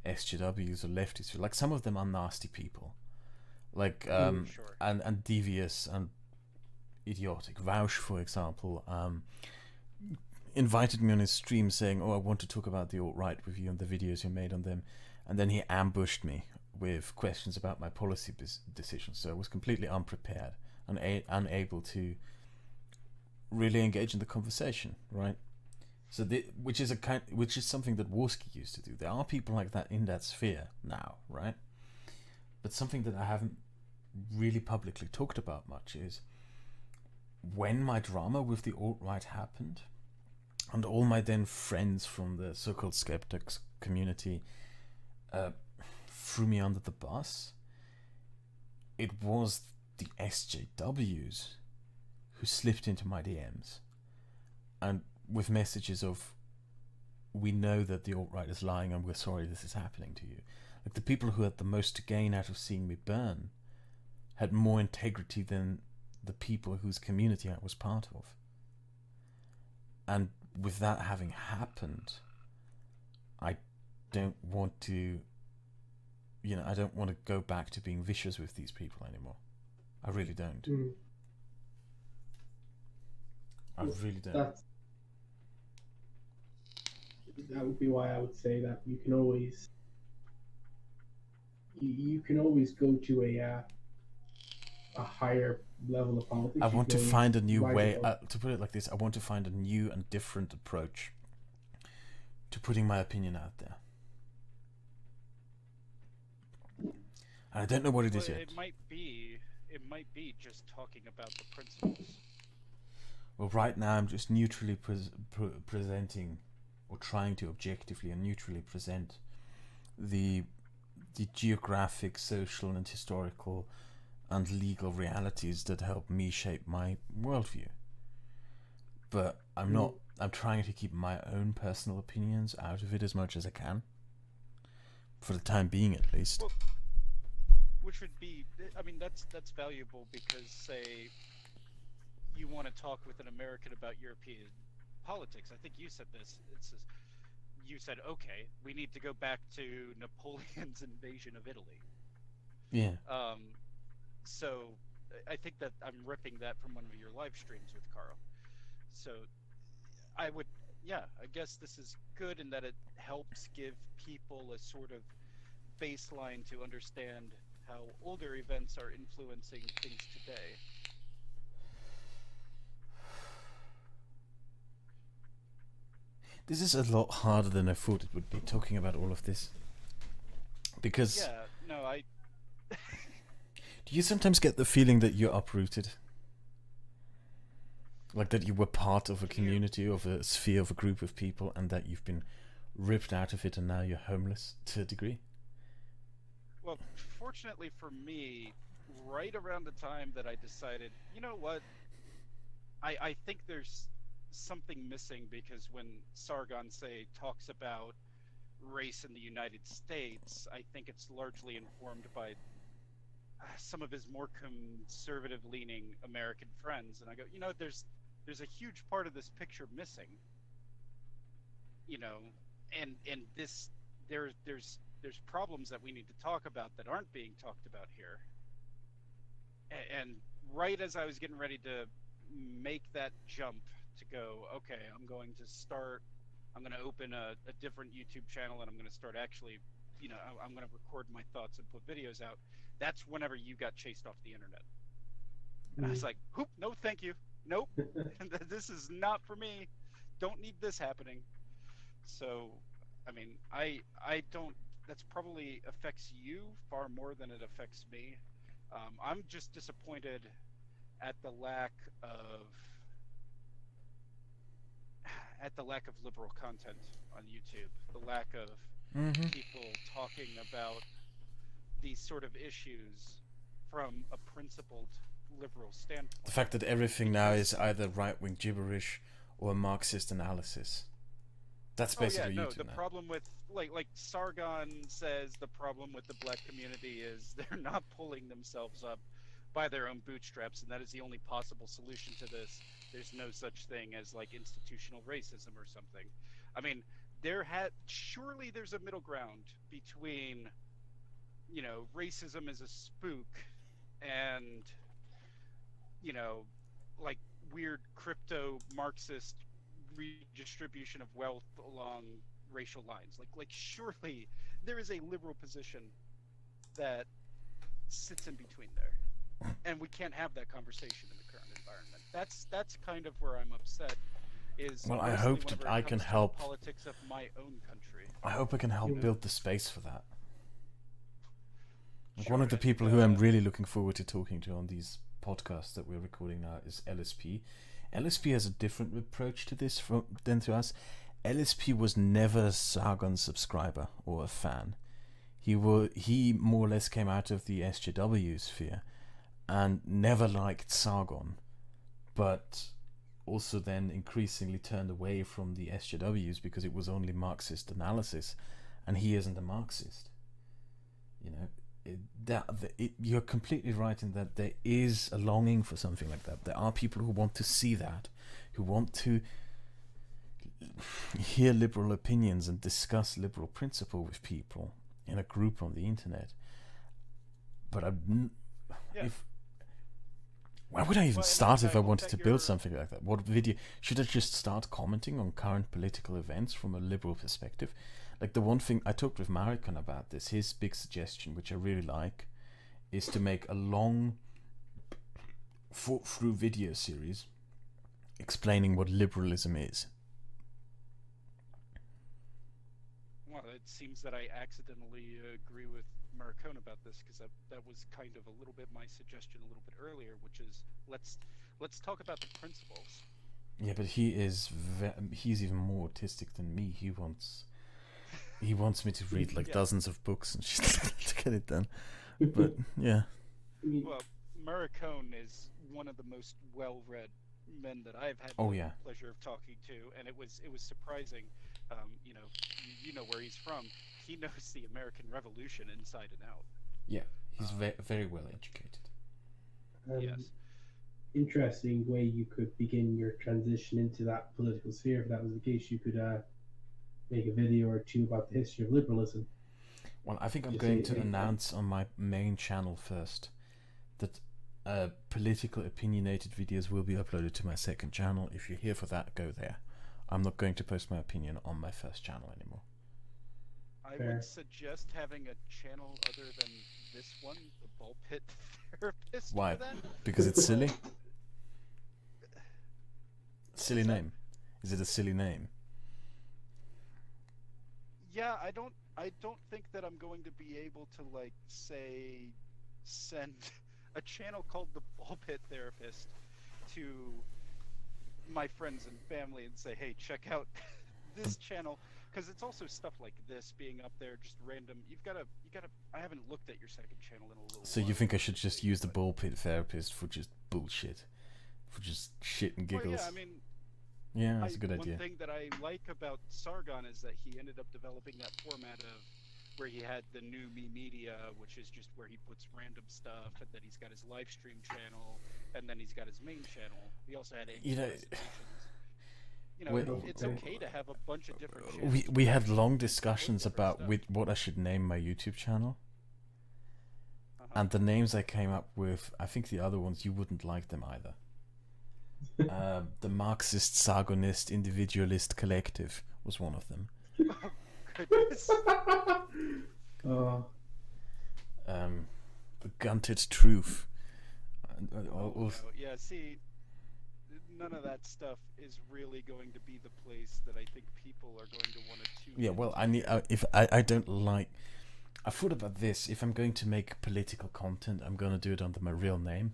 SJWs or lefties. Like, some of them are nasty people, like Sure. and devious and idiotic. Vouch, for example, invited me on his stream saying, "Oh, I want to talk about the alt-right with you and the videos you made on them," and then he ambushed me with questions about my policy decisions. So I was completely unprepared and unable to really engage in the conversation, right? So which is something that Warski used to do. There are people like that in that sphere now, right? But something that I haven't really publicly talked about much is when my drama with the alt-right happened, and all my then friends from the so-called skeptics community threw me under the bus. It was the SJWs who slipped into my DMs and with messages of, "We know that the alt-right is lying and we're sorry this is happening to you." Like, the people who had the most to gain out of seeing me burn had more integrity than the people whose community I was part of. And with that having happened, I don't want to, I don't want to go back to being vicious with these people anymore. I really don't. I really don't. That would be why I would say that you can always go to a higher level of politics. I want to find a new way, to put it like this, I want to find a new and different approach to putting my opinion out there. And I don't know what it is yet. It might be just talking about the principles. Well, right now I'm just neutrally presenting, or trying to objectively and neutrally present the geographic, social and historical and legal realities that help me shape my worldview. But I'm trying to keep my own personal opinions out of it as much as I can. For the time being, at least. Well, which would be, I mean, that's valuable because, say, you want to talk with an American about European politics. I think you said this. You said, okay, we need to go back to Napoleon's invasion of Italy. Yeah. So I think that I'm ripping that from one of your live streams with Carl. So I guess this is good in that it helps give people a sort of baseline to understand how older events are influencing things today. This is a lot harder than I thought it would be, talking about all of this. Because... Yeah, no, Do you sometimes get the feeling that you're uprooted? Like that you were part of a community, of a sphere, of a group of people, and that you've been ripped out of it and now you're homeless to a degree? Well, fortunately for me, right around the time that I decided, you know what, I think there's something missing, because when Sargon, say, talks about race in the United States, I think it's largely informed by some of his more conservative-leaning American friends, and I go, there's a huge part of this picture missing, and there's problems that we need to talk about that aren't being talked about here. And right as I was getting ready to make that jump to go, okay, I'm going to open a different YouTube channel, and I'm going to start actually, I'm going to record my thoughts and put videos out. That's whenever you got chased off the internet. And I was like, "Whoop, no thank you. Nope. This is not for me. Don't need this happening." So, I mean, I don't, that's probably affects you far more than it affects me. I'm just disappointed at the lack of liberal content on YouTube, the lack of people talking about these sort of issues from a principled liberal standpoint. The fact that everything now is either right-wing gibberish or a Marxist analysis. That's basically YouTube the now. problem with, like Sargon says, the problem with the black community is they're not pulling themselves up by their own bootstraps, and that is the only possible solution to this. there's no such thing as like institutional racism or something. I mean, surely there's a middle ground between, you know, racism as a spook and, you know, like weird crypto Marxist redistribution of wealth along racial lines. Like surely there is a liberal position that sits in between there, and we can't have that conversation in the current environment. That's kind of where I'm upset. Is Well, I mostly hope whenever that it I can comes to the help. politics of my own country. I hope I can help Yeah. build the space for that. Like Sure, one of the and, people who I'm really looking forward to talking to on these podcasts that we're recording now is LSP. LSP has a different approach to this than to us. LSP was never a Sargon subscriber or a fan. He more or less came out of the SJW sphere and never liked Sargon, but also then increasingly turned away from the SJWs because it was only Marxist analysis, and he isn't a Marxist. You know, you're completely right in that there is a longing for something like that. There are people who want to see that, who want to hear liberal opinions and discuss liberal principle with people in a group on the internet. But where would I even start if I wanted to build something like that? What video? Should I just start commenting on current political events from a liberal perspective? Like the one thing I talked with Marikon about this, his big suggestion, which I really like, is to make a long through video series explaining what liberalism is. Well, it seems that I accidentally agree with Maricone about this, because that was kind of a little bit my suggestion a little bit earlier, which is let's talk about the principles. Yeah, but he's even more autistic than me. He wants me to read like dozens of books and shit to get it done. But yeah. Well, Maricone is one of the most well-read men that I've had the pleasure of talking to, and it was surprising. You know, you know where he's from. He knows the American Revolution inside and out. Yeah, he's very well educated. Yes. Interesting way you could begin your transition into that political sphere. If that was the case, you could make a video or two about the history of liberalism. Well, I think I'm going to announce on my main channel first that political opinionated videos will be uploaded to my second channel. If you're here for that, go there. I'm not going to post my opinion on my first channel anymore. I would suggest having a channel other than this one, the Ball Pit Therapist. Why? For that. Because it's silly? Silly name. Is it a silly name? Yeah, I don't think that I'm going to be able to, like, say, send a channel called the Ball Pit Therapist to my friends and family and say, hey, check out this channel, because it's also stuff like this being up there, just random. You've got to. I haven't looked at your second channel in a little while. So you think I should just use the Ball Pit Therapist for just bullshit, for just shit and giggles? Well, yeah, I mean, yeah, that's a good idea. One thing that I like about Sargon is that he ended up developing that format of where he had the new Me Media, which is just where he puts random stuff, and then he's got his live stream channel, and then he's got his main channel. He also had it's okay to have a bunch of different channels. We had long discussions about what I should name my YouTube channel. And the names I came up with, I think the other ones, you wouldn't like them either. The Marxist, Sargonist, Individualist Collective was one of them. Goodness. The Gunted Truth. Yeah, see, none of that stuff is really going to be the place that I think people are going to want to tune in. Yeah, well, I don't like. I thought about this. If I'm going to make political content, I'm going to do it under my real name.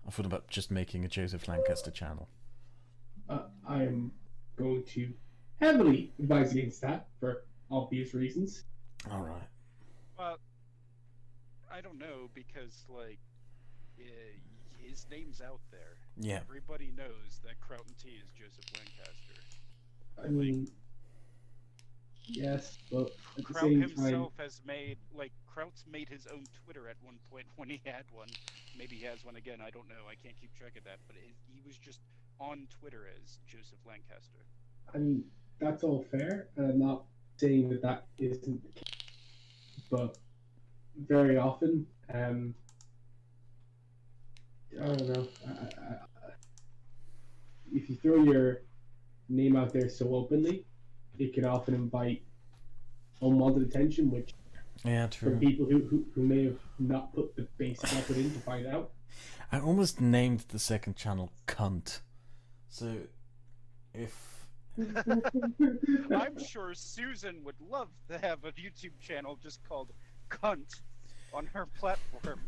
I thought about just making a Joseph Lancaster channel. I'm going to heavily advise against that for obvious reasons. All right. Well, I don't know, because like his name's out there. Yeah. Everybody knows that Crout and Tea is Joseph Lancaster. I mean, Yes, but at the Kraut same time, himself has made, like, Kraut's made his own Twitter at one point when he had one. Maybe he has one again, I don't know. I can't keep track of that. But he was just on Twitter as Joseph Lancaster. I mean, that's all fair, and I'm not saying that that isn't the case, but very often, I don't know. If you throw your name out there so openly, it can often invite unwanted attention, which Yeah, for true. people who may have not put the basic effort in to find out. I almost named the second channel Cunt. So, if I'm sure Susan would love to have a YouTube channel just called Cunt on her platform.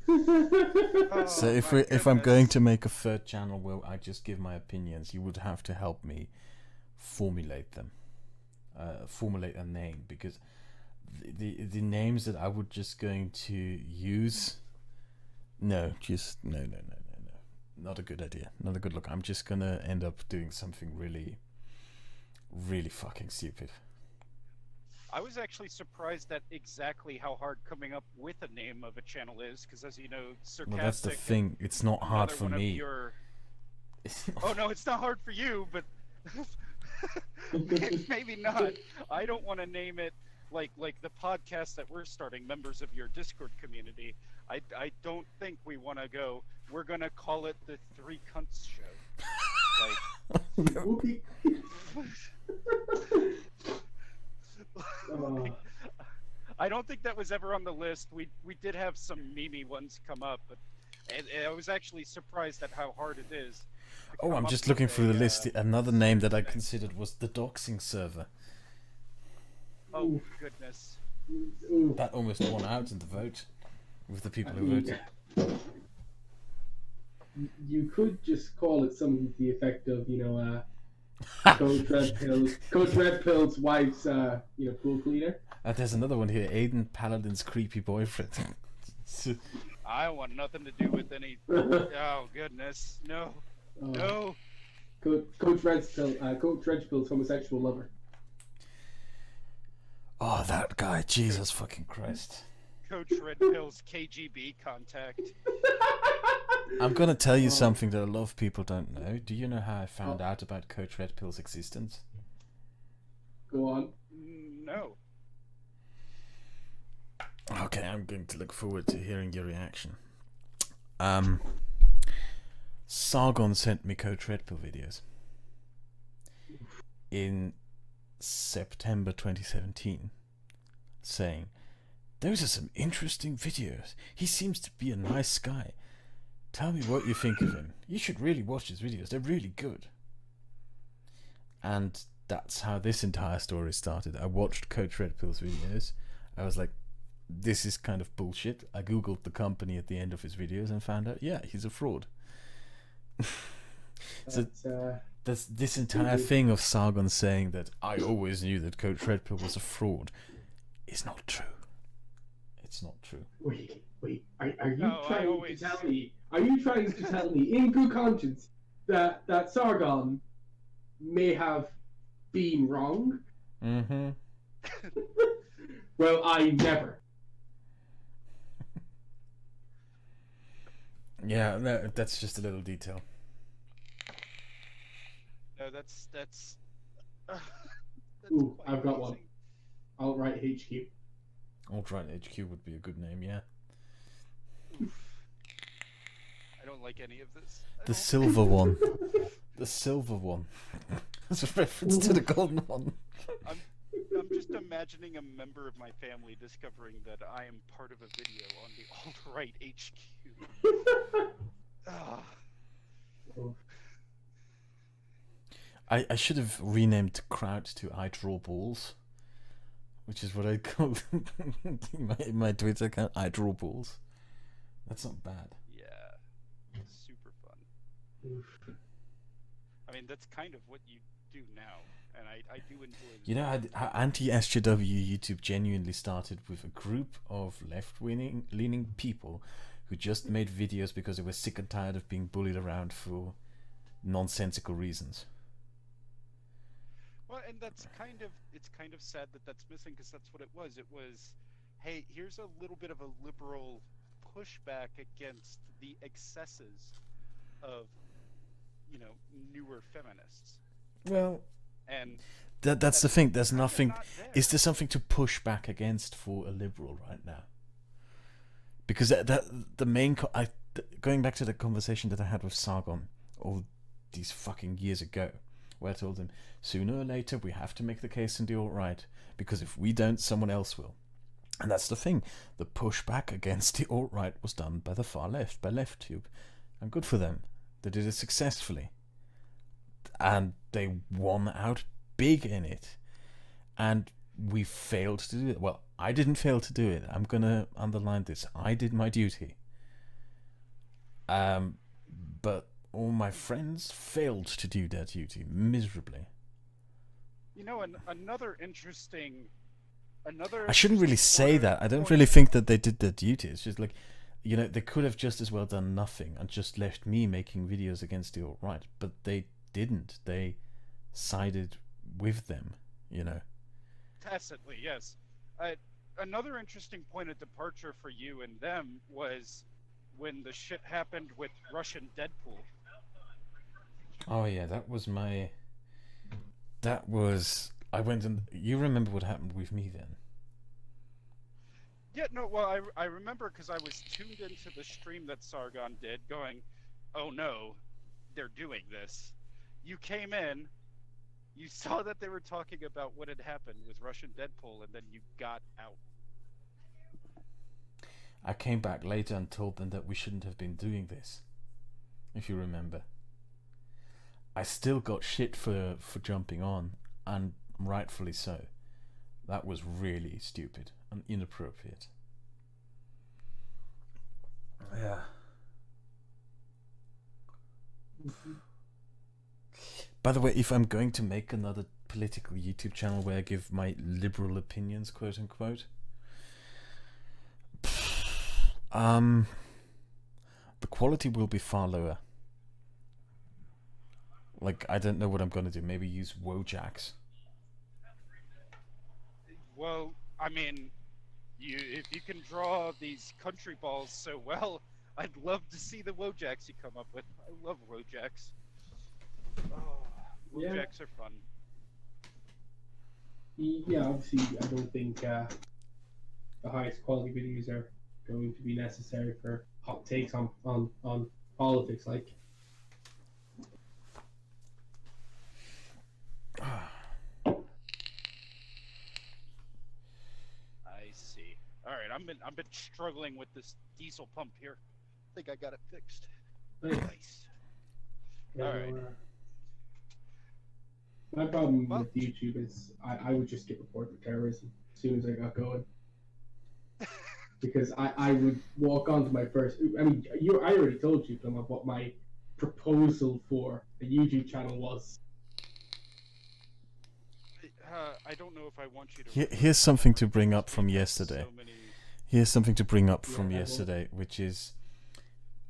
so Oh, if I'm going goodness. to make a third channel where I just give my opinions, you would have to help me formulate them, formulate a name, because the names that I would just going to use, no, not a good idea, not a good look. I'm just gonna end up doing something really, really fucking stupid. I was actually surprised at exactly how hard coming up with a name of a channel is, because as you know, Sarcastic. Well, that's the thing. It's not hard another for one of me. your- Oh no, it's not hard for you, but maybe not. I don't want to name it like the podcast that we're starting, members of your Discord community. I don't think we want to go. We're gonna call it the Three Cunts Show. Whoopee. I don't think that was ever on the list. We did have some memey ones come up, but I was actually surprised at how hard it is. to Oh, come I'm up just with looking through the a, list. Another name that I name. considered was the doxing server. Oh goodness. Ooh. That almost won out in the vote with the people I who mean, voted. you could just call it something to the effect of, Coach Red Pill's wife's, pool cleaner. There's another one here. Aiden Paladin's creepy boyfriend. I want nothing to do with any. Oh goodness, no, no. Coach Red Pill's homosexual lover. Oh, that guy. Jesus fucking Christ. Coach Red Pill's KGB contact. I'm gonna tell you something that a lot of people don't know. Do you know how I found out about Coach Red Pill's existence? Go on. No. Okay, I'm going to look forward to hearing your reaction. Sargon sent me Coach Red Pill videos in September 2017, saying, "Those are some interesting videos. He seems to be a nice guy. Tell me what you think of him. You should really watch his videos. They're really good." And that's how this entire story started. I watched Coach Red Pill's videos. I was like, this is kind of bullshit. I googled the company at the end of his videos and found out, yeah, he's a fraud. So that's this entire thing of Sargon saying that I always knew that Coach Red Pill was a fraud is not true. It's not true. Wait. Are you No, trying to tell me? Are you trying to tell me, in good conscience, that Sargon may have been wrong? Mm-hmm. Well, I never. Yeah, no, that's just a little detail. No, that's Ooh, quite I've got one. amazing. Alt-right HQ. Alt-right HQ would be a good name, yeah. I don't like any of this. The silver one. The silver one. That's a reference to the golden one. I'm just imagining a member of my family discovering that I am part of a video on the alt-right HQ. Ah. I should have renamed Kraut to I Draw Balls, which is what I called my Twitter account. I Draw Balls. That's not bad. Yeah, super fun. I mean, that's kind of what you do now, and I do enjoy this. You know how anti-SJW YouTube genuinely started with a group of left-leaning people who just made videos because they were sick and tired of being bullied around for nonsensical reasons. Well, and it's kind of sad that that's missing, because that's what it was. It was, hey, here's a little bit of a liberal pushback against the excesses of, newer feminists. Well, And that's the thing. There's kind of nothing. not there. Is there something to push back against for a liberal right now? Because the main going back to the conversation that I had with Sargon all these fucking years ago, where I told him sooner or later we have to make the case in the alt-right, because if we don't, someone else will. And that's the thing. The pushback against the alt-right was done by the far left, by LeftTube, and good for them. They did it successfully, and they won out big in it. And we failed to do it. Well, I didn't fail to do it. I'm gonna underline this. I did my duty. But all my friends failed to do their duty miserably. Another interesting. I shouldn't really say that. I don't point- really think that they did their duty. It's just like, they could have just as well done nothing and just left me making videos against the alt-right. But they didn't. They sided with them, Tacitly, yes. Another interesting point of departure for you and them was when the shit happened with Russian Deadpool. Oh yeah, I went and you remember what happened with me then? Yeah, no, well, I remember, because I was tuned into the stream that Sargon did, going, oh no, they're doing this. You came in, you saw that they were talking about what had happened with Russian Deadpool, and then you got out. I came back later and told them that we shouldn't have been doing this, if you remember. I still got shit for jumping on, and rightfully so. That was really stupid and inappropriate. Yeah. By the way, if I'm going to make another political YouTube channel where I give my liberal opinions, quote unquote, the quality will be far lower. Like, I don't know what I'm going to do. Maybe use Wojaks. Well, I mean, if you can draw these country balls so well, I'd love to see the Wojaks you come up with. I love Wojaks. Oh, Wojaks are fun. Yeah, obviously, I don't think the highest quality videos are going to be necessary for hot takes on politics, like. I see. All right, I've been struggling with this diesel pump here. I think I got it fixed. Nice. Yeah, All right. My problem with YouTube is I would just get reported for terrorism as soon as I got going. Because I would walk onto my first. I mean, I already told you, Plum, what my proposal for a YouTube channel was. I don't know if I want you to. Here's something to bring up from yesterday. So many... Here's something to bring up from yesterday, which is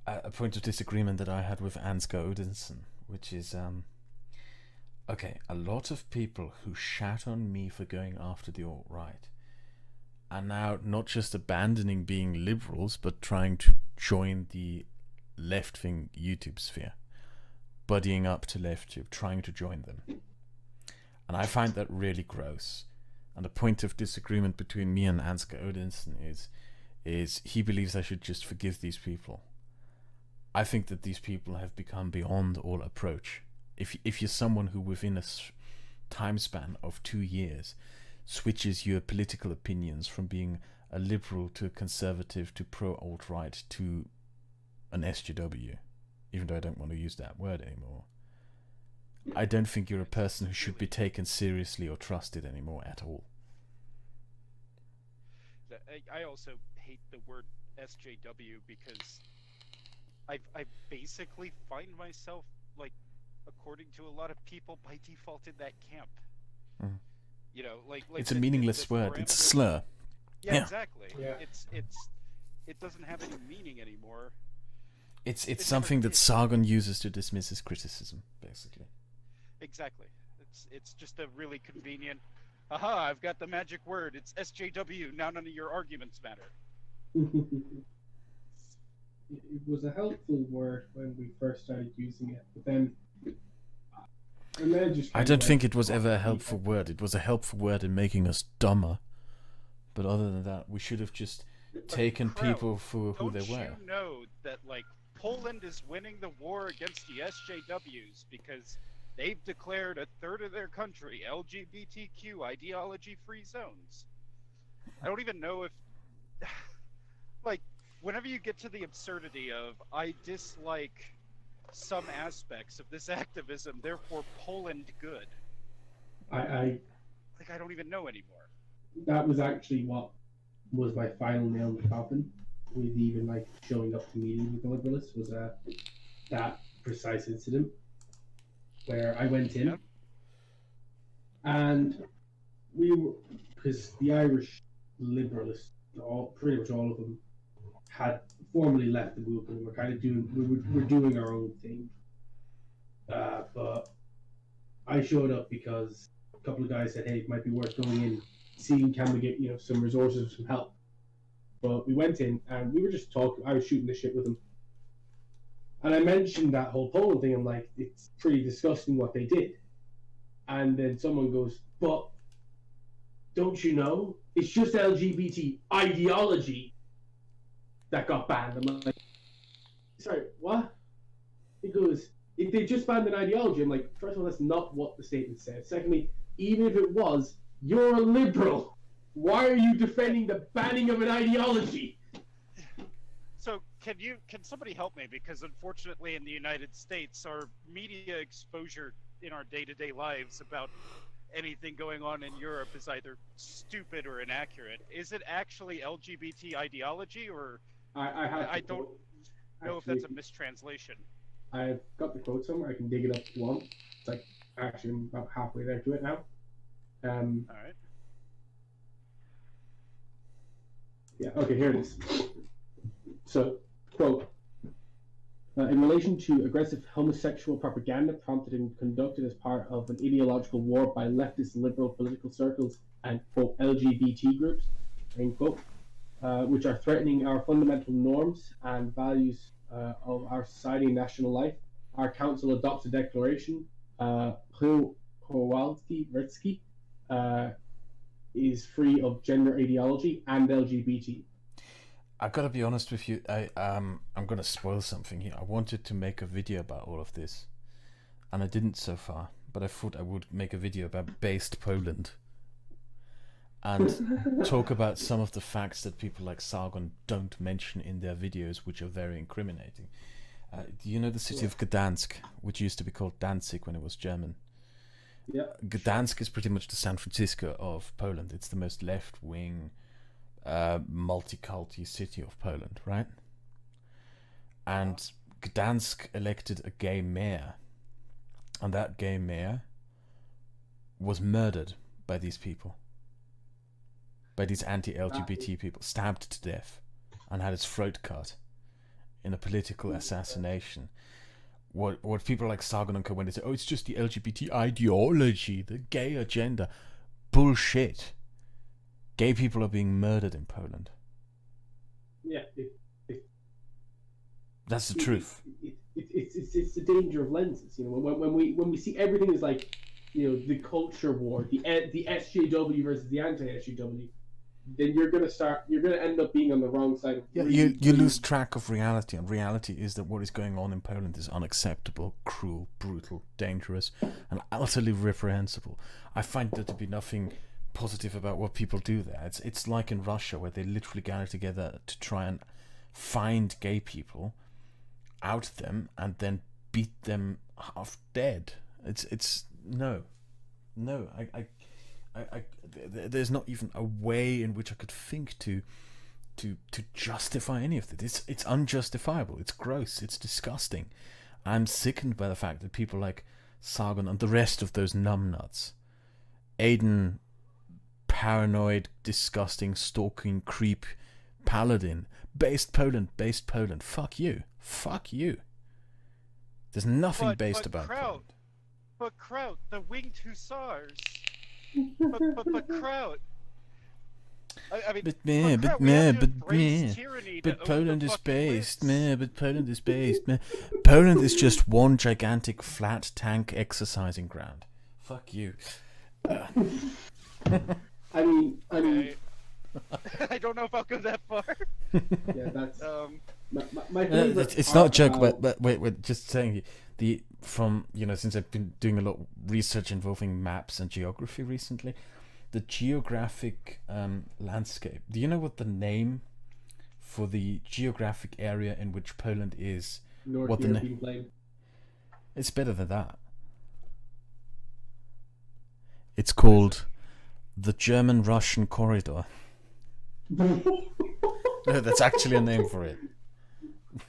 a point of disagreement that I had with Ansgar Odinson, which is, okay, a lot of people who shat on me for going after the alt-right are now not just abandoning being liberals, but trying to join the left-wing YouTube sphere, buddying up to LeftTube, trying to join them. And I find that really gross. And the point of disagreement between me and Ansgar Odinson is he believes I should just forgive these people. I think that these people have become beyond all approach. If you're someone who within a time span of 2 years switches your political opinions from being a liberal to a conservative to pro-alt-right to an SJW, even though I don't want to use that word anymore, I don't think you're a person who should be taken seriously or trusted anymore at all. I also hate the word SJW because I basically find myself, like, according to a lot of people, by default in that camp. Mm. You know, like it's a meaningless word. It's a slur. Yeah, exactly. Yeah. It doesn't have any meaning anymore. It's something that Sargon uses to dismiss his criticism, basically. Exactly. words. It's just a really convenient. Aha! I've got the magic word. It's SJW. Now none of your arguments matter. It was a helpful word when we first started using it, but then just I don't think it was ever a helpful word. It was a helpful word in making us dumber. But other than that, we should have just taken people for who they were. Don't you know that, like, Poland is winning the war against the SJWs because they've declared a third of their country LGBTQ ideology-free zones? I don't even know if... like, whenever you get to the absurdity of, I dislike some aspects of this activism, therefore Poland good. I don't even know anymore. That was actually what was my final nail in the coffin, with even like showing up to meetings with the Liberalists, was that precise incident where I went in and we were, because the Irish Liberalists, pretty much all of them, had formally left the movement. We're kind of we're doing our own thing, but I showed up because a couple of guys said, "Hey, it might be worth going in, seeing can we get some resources, some help." But we went in and we were just talking. I was shooting the shit with them, and I mentioned that whole Poland thing. I'm like, it's pretty disgusting what they did, and then someone goes, "But don't you know? It's just LGBT ideology that got banned." I'm like, sorry, what? He goes, if they just banned an ideology. I'm like, first of all, that's not what the statement said. Secondly, even if it was, you're a liberal. Why are you defending the banning of an ideology? So can somebody help me? Because unfortunately in the United States, our media exposure in our day-to-day lives about anything going on in Europe is either stupid or inaccurate. Is it actually LGBT ideology, or I don't know if that's a mistranslation? I've got the quote somewhere. I can dig it up if you want. It's like, actually, I'm about halfway there to it now. All right. Yeah, okay, here it is. So, quote, in relation to aggressive homosexual propaganda prompted and conducted as part of an ideological war by leftist liberal political circles and, quote, LGBT groups, end quote, which are threatening our fundamental norms and values of our society and national life, our council adopts a declaration, Kowalski-Ritsky, is free of gender ideology and LGBT. I've got to be honest with you. I'm going to spoil something here. I wanted to make a video about all of this, and I didn't so far. But I thought I would make a video about based Poland and talk about some of the facts that people like Sargon don't mention in their videos, which are very incriminating. Do you know the city of Gdansk, which used to be called Danzig when it was German? Yeah. Gdansk is pretty much the San Francisco of Poland. It's the most left-wing, multiculti city of Poland, right? And Gdansk elected a gay mayor, and that gay mayor was murdered by these people, by these anti-LGBT people, stabbed to death and had his throat cut in a political assassination. What people like Sargon and Co, when they say, oh, it's just the LGBT ideology, the gay agenda. Bullshit. Gay people are being murdered in Poland. Yeah. That's the truth. It's the danger of lenses. When we see everything as like, the culture war, the SJW versus the anti-SJW, then you're gonna end up being on the wrong side of you lose track of reality, and reality is that what is going on in Poland is unacceptable, cruel, brutal, dangerous, and utterly reprehensible. I find there to be nothing positive about what people do there. It's like in Russia, where they literally gather together to try and find gay people, out them, and then beat them half dead. There's not even a way in which I could think to justify any of this. It's unjustifiable. It's gross. It's disgusting. I'm sickened by the fact that people like Sargon and the rest of those numbnuts, Aiden, paranoid, disgusting, stalking, creep, paladin, based Poland. Fuck you. There's nothing based about Kraut, Poland. But Kraut, the winged hussars. But Kraut. I mean, But meh, but Kraut, we have meh, to but embrace meh. tyranny to But own Poland the is fucking based, lists. meh, but Poland is based, meh. Poland is just one gigantic flat tank exercising ground. Fuck you. I mean, Okay. I don't know if I'll go that far. yeah, that's Um, my favorite. It's not a joke, about- but wait, just saying from since I've been doing a lot of research involving maps and geography recently, the geographic landscape. Do you know what the name for the geographic area in which Poland is? North what the European plane. It's better than that. It's called the German-Russian Corridor. No, that's actually a name for it.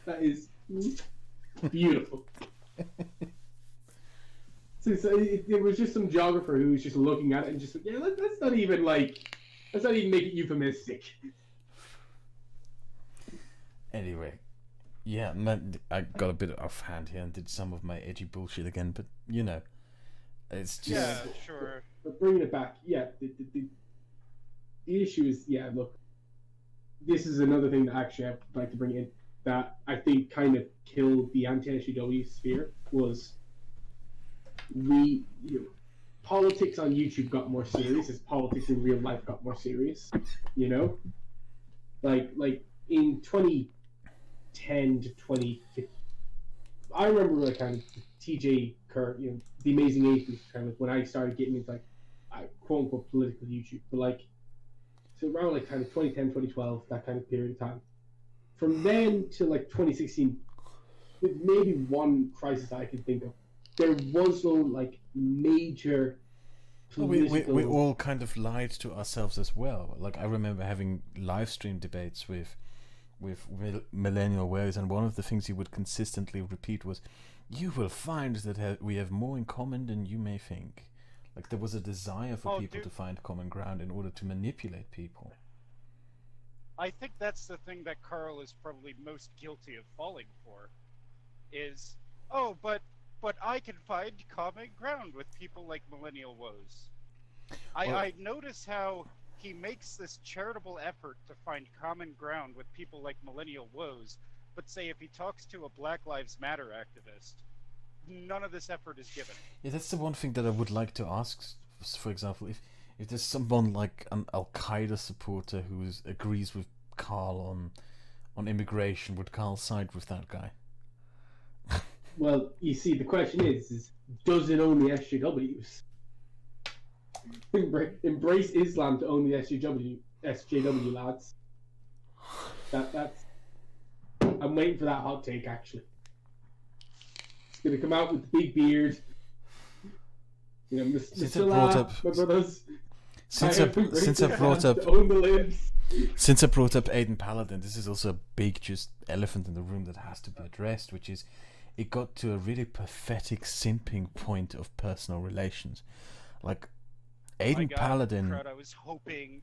That is beautiful. So it was just some geographer who was just looking at it and just like, yeah, let's not even make it euphemistic. Anyway, yeah, I got a bit offhand here and did some of my edgy bullshit again, but it's just yeah, sure. But bringing it back, yeah, the issue is, yeah, look, this is another thing that actually I'd like to bring in that I think kind of killed the anti-SJW sphere was politics on YouTube got more serious as politics in real life got more serious. Like in 2010 to 2015, I remember like kind of TJ Kerr, the Amazing Atheist, kind of when I started getting into like quote unquote political YouTube, but like so around like kind of 2010, 2012, that kind of period of time. From then to like 2016, with maybe one crisis I can think of, there was no like major political... we all kind of lied to ourselves as well. Like I remember having live stream debates with millennial ways, and one of the things he would consistently repeat was, "You will find that we have more in common than you may think." Like there was a desire for people to find common ground in order to manipulate people. I think that's the thing that Carl is probably most guilty of falling for, is, but I can find common ground with people like Millennial Woes. I notice how he makes this charitable effort to find common ground with people like Millennial Woes, but say if he talks to a Black Lives Matter activist, none of this effort is given. Yeah, that's the one thing that I would like to ask. For example, if there's someone like an Al-Qaeda supporter who agrees with Carl on immigration, would Carl side with that guy? Well, you see, the question is does it own the SJWs? Embrace Islam to own the SJW lads. That's. I'm waiting for that hot take. Actually, it's gonna come out with the big beard. Since I brought up my brothers. Since I brought up Aiden Paladin, this is also a big just elephant in the room that has to be addressed, which is it got to a really pathetic simping point of personal relations. Like Aiden Paladin. Crowd, I was hoping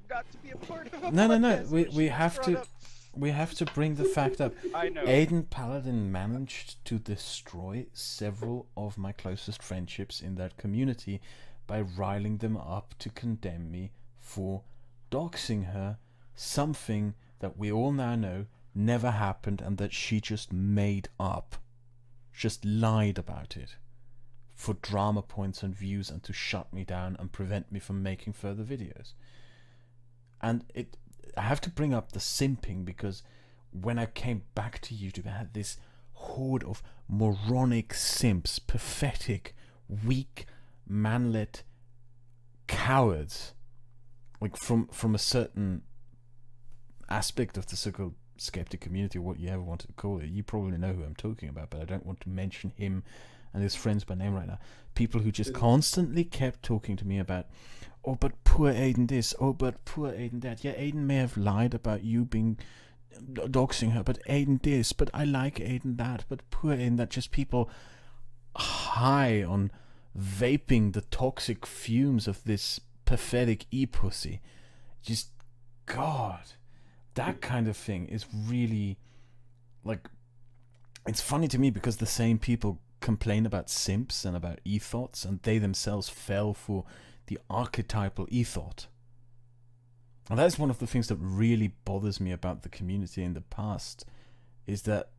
not to be a part of a No. podcast We have to bring the fact up. I know. Aiden Paladin managed to destroy several of my closest friendships in that community by riling them up to condemn me for doxing her, something that we all now know never happened and that she just made up, just lied about it for drama points and views and to shut me down and prevent me from making further videos. And I have to bring up the simping because when I came back to YouTube, I had this horde of moronic simps, pathetic, weak, manlet cowards, like from a certain aspect of the so-called skeptic community, what you ever want to call it. You probably know who I'm talking about, but I don't want to mention him and his friends by name right now. People who just constantly kept talking to me about, oh, but poor Aiden this, oh, but poor Aiden that. Yeah, Aiden may have lied about you being doxing her, but Aiden this, but I like Aiden that, but poor Aiden that. Just people high on vaping the toxic fumes of this pathetic e-pussy. Just, God, that kind of thing is really, like, it's funny to me because the same people complain about simps and about ethos, and they themselves fell for the archetypal ethos. And that is one of the things that really bothers me about the community in the past, is that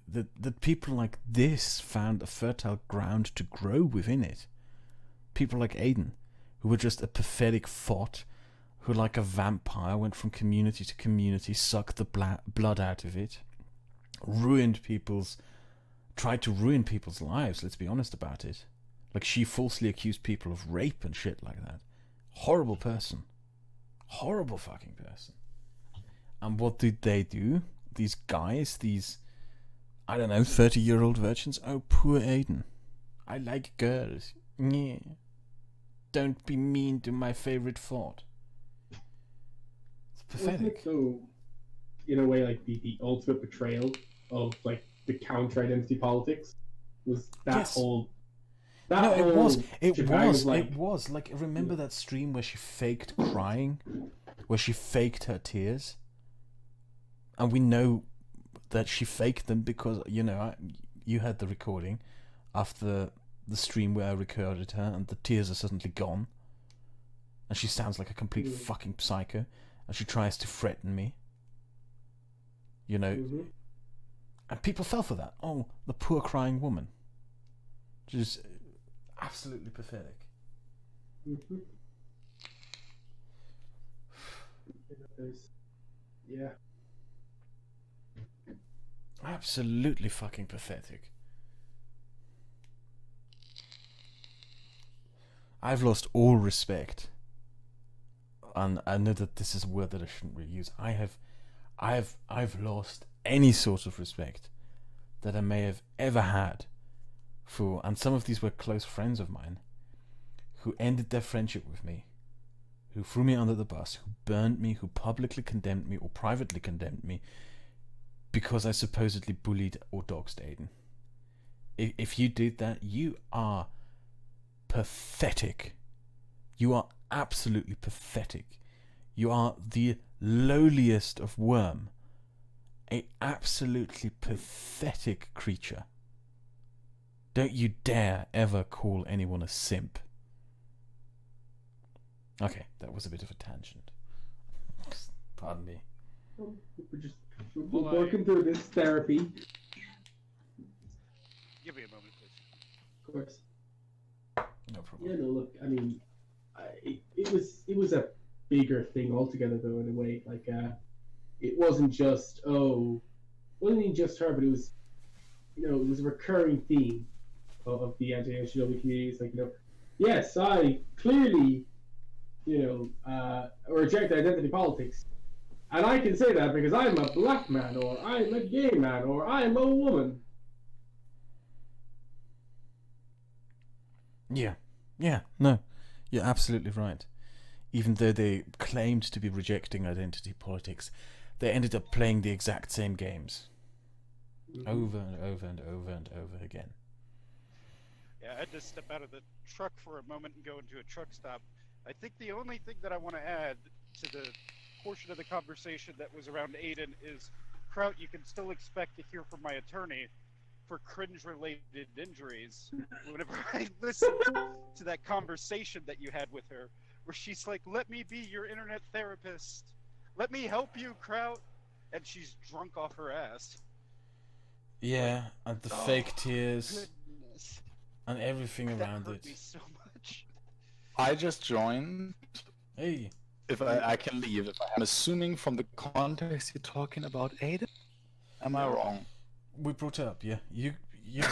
that people like this found a fertile ground to grow within it. People like Aiden, who were just a pathetic thought, who like a vampire went from community to community, sucked the blood out of it, tried to ruin people's lives, let's be honest about it. Like, she falsely accused people of rape and shit like that. Horrible person. Horrible fucking person. And what did they do? These guys, these, I don't know, 30-year-old virgins? Oh, poor Aiden. I like girls. Yeah. Don't be mean to my favorite thought. It's pathetic. So, in a way, like the ultimate betrayal of like the counter-identity politics was that Yes. whole. It was. Like, remember that stream where she faked crying? Where she faked her tears? And we know that she faked them because, you know, you had the recording after the stream where I recorded her, and the tears are suddenly gone. And she sounds like a complete fucking psycho. And she tries to threaten me. You know? Mm-hmm. And people fell for that. Oh, the poor crying woman. Just absolutely pathetic. Mm-hmm. Yeah. Absolutely fucking pathetic. I've lost all respect. And I know that this is a word that I shouldn't really use. I've lost any sort of respect that I may have ever had for, and some of these were close friends of mine, who ended their friendship with me, who threw me under the bus, who burned me, who publicly condemned me or privately condemned me because I supposedly bullied or doxed Aiden. If you did that, you are pathetic. You are absolutely pathetic. You are the lowliest of worm. A absolutely pathetic creature. Don't you dare ever call anyone a simp. Okay, that was a bit of a tangent. Pardon me. We're working through this therapy. Give me a moment, please. Of course. No problem. Yeah, no, look, I mean, it was a bigger thing altogether, though, in a way. Like, it wasn't just, wasn't even just her, but it was, you know, it was a recurring theme of the anti-HW community. It's like, you know, yes, I clearly, you know, reject identity politics. And I can say that because I'm a black man, or I'm a gay man, or I'm a woman. Yeah, no, you're absolutely right. Even though they claimed to be rejecting identity politics, they ended up playing the exact same games. Over and over and over and over again. Yeah, I had to step out of the truck for a moment and go into a truck stop. I think the only thing that I want to add to the portion of the conversation that was around Aiden is, Kraut, you can still expect to hear from my attorney for cringe-related injuries. Whenever I listen to that conversation that you had with her, where she's like, let me be your internet therapist. Let me help you, Kraut. And she's drunk off her ass. Yeah, and the fake tears Goodness. and everything That around hurt it. me so much. I just joined. Hey, If I can leave, I'm assuming from the context you're talking about Aiden. Am I wrong? we brought it up, yeah. You're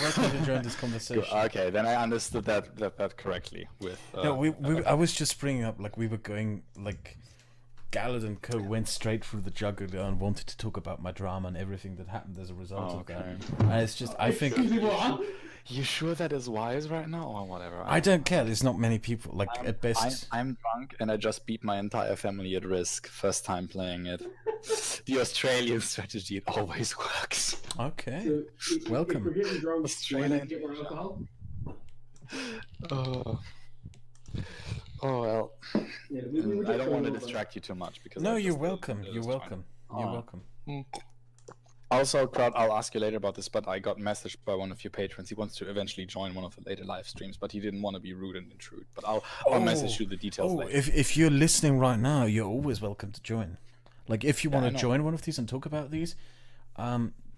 welcome to join this conversation. Okay, then I understood that correctly. With No, I was just bringing up, like, we were going, like, Gallard and Co. went straight through the jugular and wanted to talk about my drama and everything that happened as a result of that. And it's just, I think, Excuse me, what? You sure that is wise right now, or whatever? I don't care. There's not many people, like, at best. I'm drunk and I just beat my entire family at risk. First time playing it. The Australian strategy, it always works. Okay. So, if Welcome. we're getting drunk, Australian. why not get more alcohol? Oh well. Yeah, we were I don't want to just distract you too much because No, I you're just- welcome. I You're just welcome. You're Oh. welcome. Also, Crowd, I'll ask you later about this, but I got messaged by one of your patrons. He wants to eventually join one of the later live streams, but he didn't want to be rude and intrude. But I'll message you the details later. If you're listening right now, you're always welcome to join. Like, if you want to I know. join one of these and talk about these,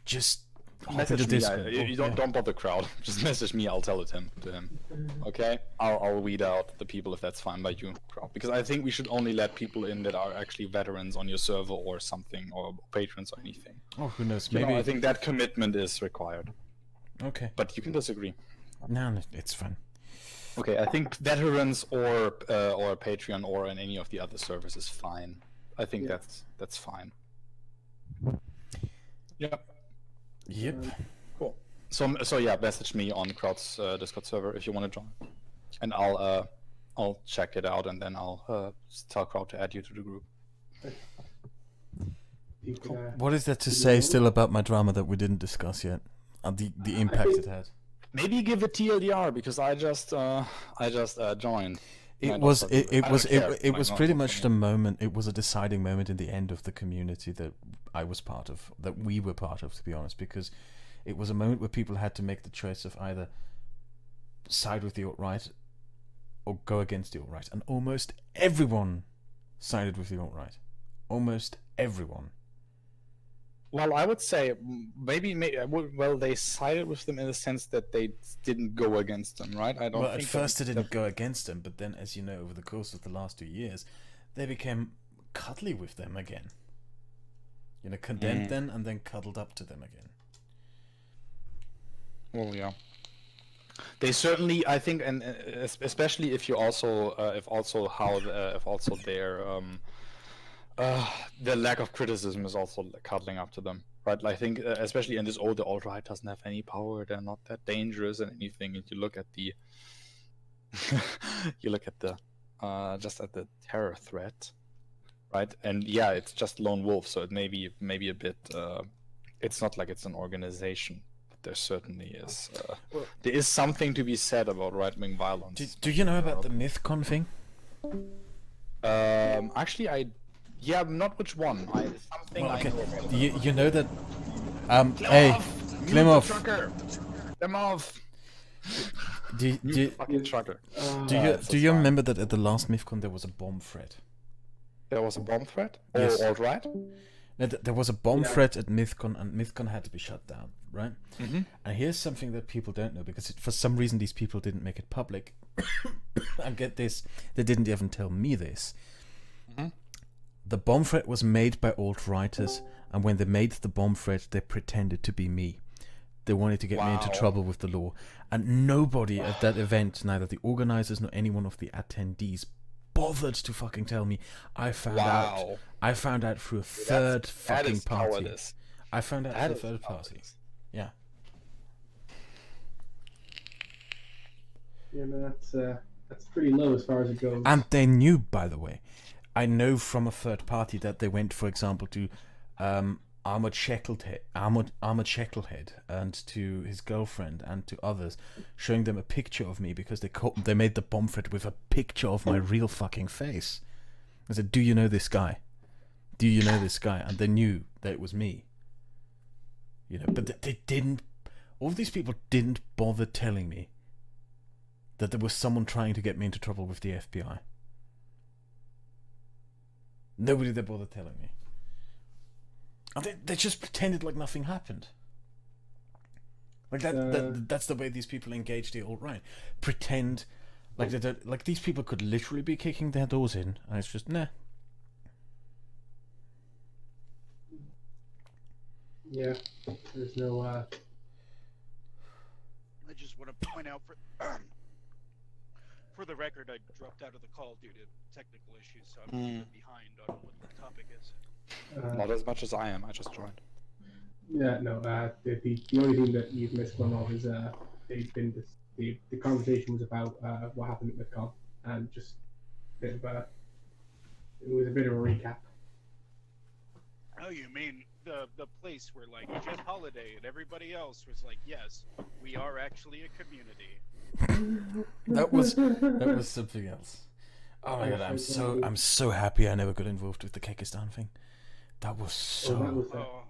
just Message me. Discord. You don't bother Crowd. Just message me. I'll tell it to him. Okay. I'll weed out the people if that's fine by you, Crowd. Because I think we should only let people in that are actually veterans on your server or something, or patrons or anything. Oh, who knows? Maybe Maybe. I think that commitment is required. Okay. But you can disagree. No, it's fine. Okay. I think veterans or Patreon or in any of the other servers is fine. I think that's fine. Yeah. Yep. Cool. So yeah, message me on Crowd's Discord server if you want to join, and I'll check it out, and then I'll tell Crowd to add you to the group. What is there to say still about my drama that we didn't discuss yet? The impact it had. Maybe give it TLDR because I just joined. It was pretty much the moment. It was a deciding moment in the end of the community that I was part of, that we were part of, to be honest, because it was a moment where people had to make the choice of either side with the alt-right or go against the alt-right, and almost everyone sided with the alt-right. Almost everyone. Well, I would say maybe well, they sided with them in the sense that they didn't go against them, right? I don't. Well, think at first they didn't go against them, but then, as you know, over the course of the last 2 years, they became cuddly with them again. You know, condemned them and then cuddled up to them again. Well, yeah. They certainly, I think, and especially if you also, if also their the lack of criticism is also cuddling up to them, right? I think, especially in this the alt-right doesn't have any power. They're not that dangerous and anything. And you look at the, just at the terror threat, right? And yeah, it's just lone wolf, so it may be a bit. It's not like it's an organization. There certainly is. There is something to be said about right-wing violence. Do you know about the MythCon thing? Actually, not which one. Something Well, okay. I know about. You know that. Hey, Klimov. Klimov. Fucking trucker. Do you remember that at the last MythCon there was a bomb threat? There was a bomb threat? Yes. Alt-right? No, there was a bomb threat at MythCon, and MythCon had to be shut down, right? Mm-hmm. And here's something that people don't know, because for some reason these people didn't make it public. And get this, they didn't even tell me this. Mm-hmm. The bomb threat was made by alt-righters, and when they made the bomb threat, they pretended to be me. They wanted to get me into trouble with the law. And nobody at that event, neither the organizers nor any one of the attendees, bothered to fucking tell me. I found out through a third fucking party. Powerless. I found out through a third party. Yeah. Yeah, no, that's pretty low as far as it goes. And they knew, by the way. I know from a third party that they went, for example, to Armored Shekelhead and to his girlfriend and to others, showing them a picture of me because they made the bomb threat with a picture of my real fucking face. I said, "Do you know this guy? Do you know this guy?" And they knew that it was me. You know, but they didn't. All these people didn't bother telling me that there was someone trying to get me into trouble with the FBI. Nobody there bothered telling me. And they just pretended like nothing happened. Like that's the way these people engage the alt-right. Pretend like they don't, like these people could literally be kicking their doors in, and it's just nah. Yeah, there's no. I just want to point out for the record, I dropped out of the call due to technical issues, so I'm a little bit behind on what the topic is. Not as much as I am. I just joined. Yeah, no. The only thing that you've missed one of is the conversation was about what happened at MidCon, and just a bit of it was a bit of a recap. Oh, you mean the place where like Jeff Holiday and everybody else was like, yes, we are actually a community. That was something else. Oh my god, I'm so happy I never got involved with the Kekistan thing. That was so.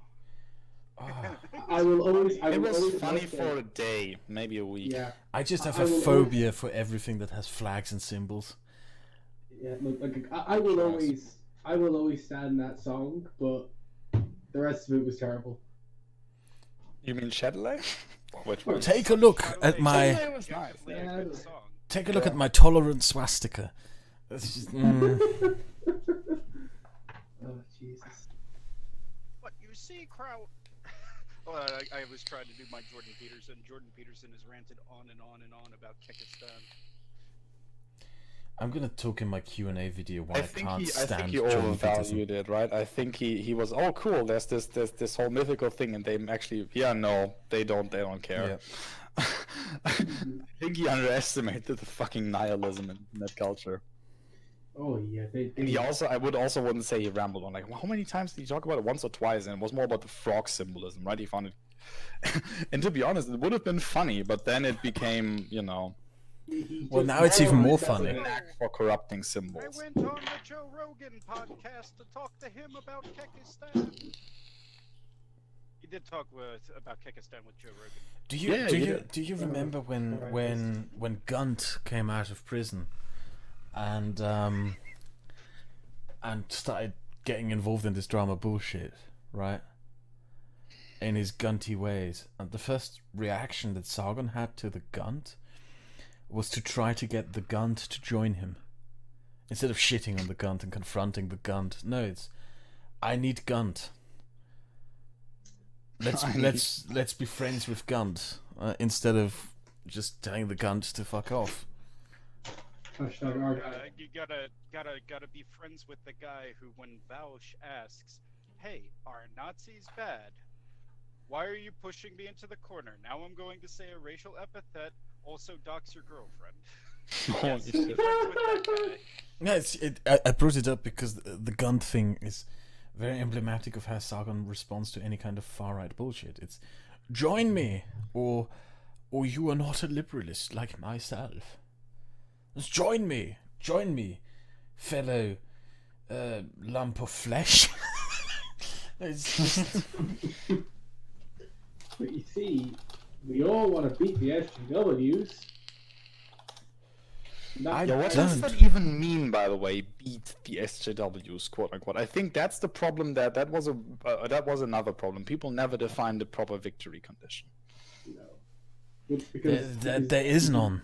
I will always. I It will was always funny say- for a day, maybe a week. Yeah. I just have I a will phobia for everything that has flags and symbols. Yeah, look, like, I will always stand that song, but the rest of it was terrible. You mean Shadowley? Which one? Take a look at my Shadowley was nice. Definitely a good song. take a look Yeah. at my tolerant swastika. That's just, Oh Jesus! But you see, Kraut. Well, I was trying to do my Jordan Peterson. Jordan Peterson has ranted on and on and on about Kekistan. I'm gonna talk in my Q&A video why I, can't I stand think he Jordan Peterson. overvalued it, right? I think he was, oh cool, there's this whole mythical thing, and they actually, no, they don't care. Yeah. I think he underestimated the fucking nihilism in that culture. Oh yeah, And I wouldn't say he rambled on. Like, how many times did he talk about it? Once or twice, and it was more about the frog symbolism, right? He found it, and to be honest, it would have been funny, but then it became, Well, now it's even more funny. an act for corrupting I symbols. went on the Joe Rogan podcast to talk to him about Kekistan. He did talk about Kekistan with Joe Rogan. Do you remember when Gunt came out of prison and started getting involved in this drama bullshit, right? In his Gunty ways, and the first reaction that Sargon had to the Gunt was to try to get the Gunt to join him. Instead of shitting on the Gunt and confronting the Gunt, no, it's I need Gunt. Let's be friends with Gunt instead of just telling the Gunt to fuck off. You gotta be friends with the guy who, when Vaush asks, "Hey, are Nazis bad? Why are you pushing me into the corner? Now I'm going to say a racial epithet. Also, dox your girlfriend." Yes, be friends with that guy. Yeah, I brought it up because the Gunt thing is very emblematic of how Sargon responds to any kind of far right bullshit. It's join me, or you are not a liberalist like myself. Just join me, fellow lump of flesh. It's just... But you see, we all want to beat the SJWs. I Yeah, what don't. does that even mean, by the way? Beat the SJWs, quote unquote. I think that's the problem. That was another problem. People never defined the proper victory condition. No. Because there is none.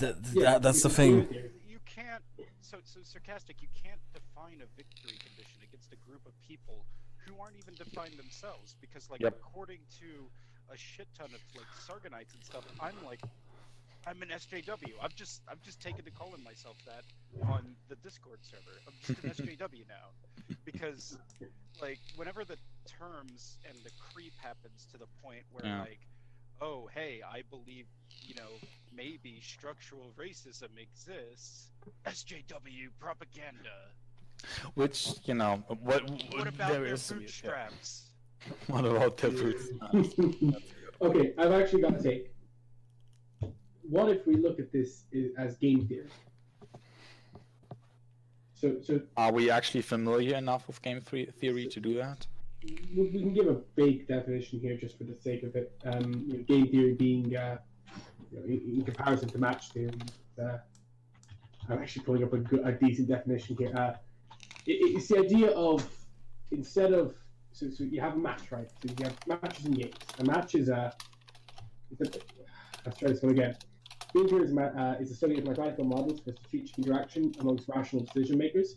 Yeah, That's the because thing. You can't. So sarcastic. You can't define a victory condition against a group of people who aren't even defined themselves. Because, like, Yep. according to a shit ton of like Sargonites and stuff, I'm an SJW. I've just taken to calling myself that on the Discord server. I'm just an SJW now, because like whenever the terms and the creep happens to the point where like, oh hey, I believe maybe structural racism exists. SJW propaganda. Which What about there their is some- bootstraps? What about the fruits? Okay, I've actually got to take. What if we look at this as game theory? So Are we actually familiar enough with game theory to do that? we can give a vague definition here just for the sake of it. Game theory being, in comparison to match theory. I'm actually pulling up a decent definition here. It's the idea of instead of so you have a match, right? So you have matches and games. A match is let's try this one again. Game theory is a study of mathematical models for strategic interaction amongst rational decision makers.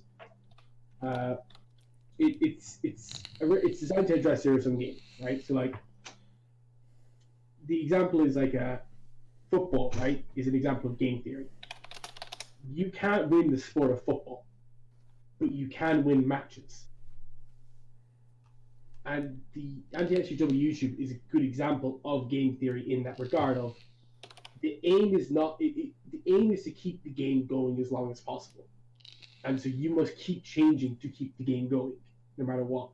It's designed to address zero-sum games, right? So like the example is like football, right? Is an example of game theory. You can't win the sport of football, but you can win matches. And the anti-SJW YouTube is a good example of game theory in that regard. Of the aim is not the aim is to keep the game going as long as possible, and so you must keep changing to keep the game going, no matter what.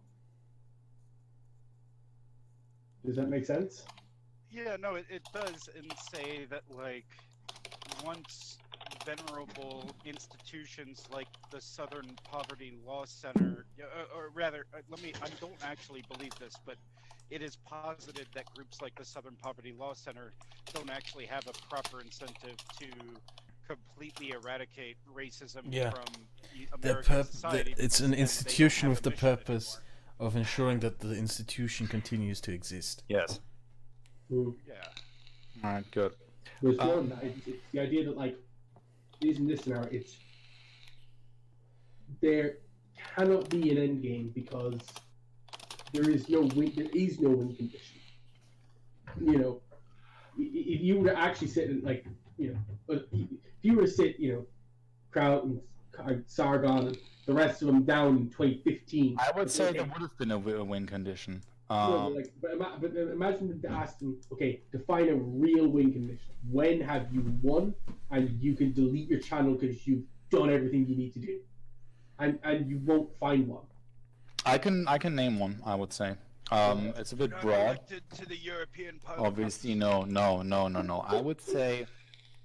Does that make sense? Yeah, no, it does, and say that like once venerable institutions like the Southern Poverty Law Center, or rather, I don't actually believe this, but it is posited that groups like the Southern Poverty Law Center don't actually have a proper incentive to completely eradicate racism Yeah. from American society. It's because an then they don't institution have with a the mission purpose anymore. of ensuring that the institution continues to exist. Yes. Mm. Yeah. All right. Good. There's more than that. It's the idea that, like, in this scenario, it's there cannot be an end game because there is no win. There is no win condition. You know, if you were to actually sit and, like, you know, if you were to sit, you know, Kraut and Sargon and the rest of them down in 2015, I would say okay, there would have been a win condition. no, but imagine to ask them, okay, define a real win condition. When have you won and you can delete your channel because you've done everything you need to do, and you won't find one. I can name one. I would say. It's a bit Not broad. elected to the European Parliament. Obviously, no.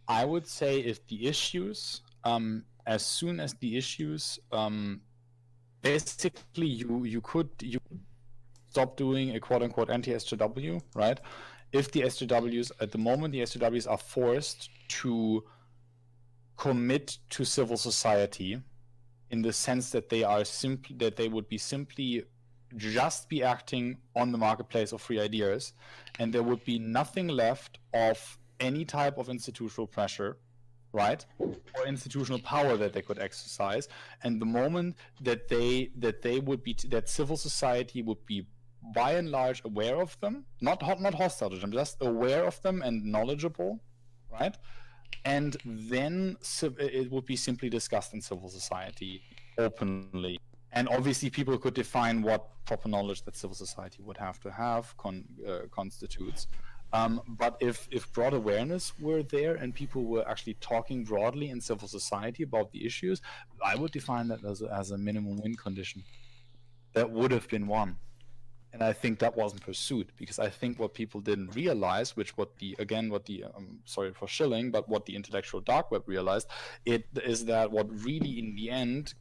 I would say if the issues, as soon as the issues, basically you could stop doing a quote unquote anti-SJW, right? If the SJWs at the moment the SJWs are forced to commit to civil society, in the sense that they would be simply just be acting on the marketplace of free ideas, and there would be nothing left of any type of institutional pressure, right, or institutional power that they could exercise. And the moment that that civil society would be by and large aware of them, not hostile to them, just aware of them and knowledgeable, right? And then it would be simply discussed in civil society openly. And obviously people could define what proper knowledge that civil society would have to have constitutes. But if broad awareness were there and people were actually talking broadly in civil society about the issues, I would define that as a minimum win condition. That would have been one. And I think that wasn't pursued, because I think what people didn't realize, sorry for shilling, but what the intellectual dark web realized, is that what really in the end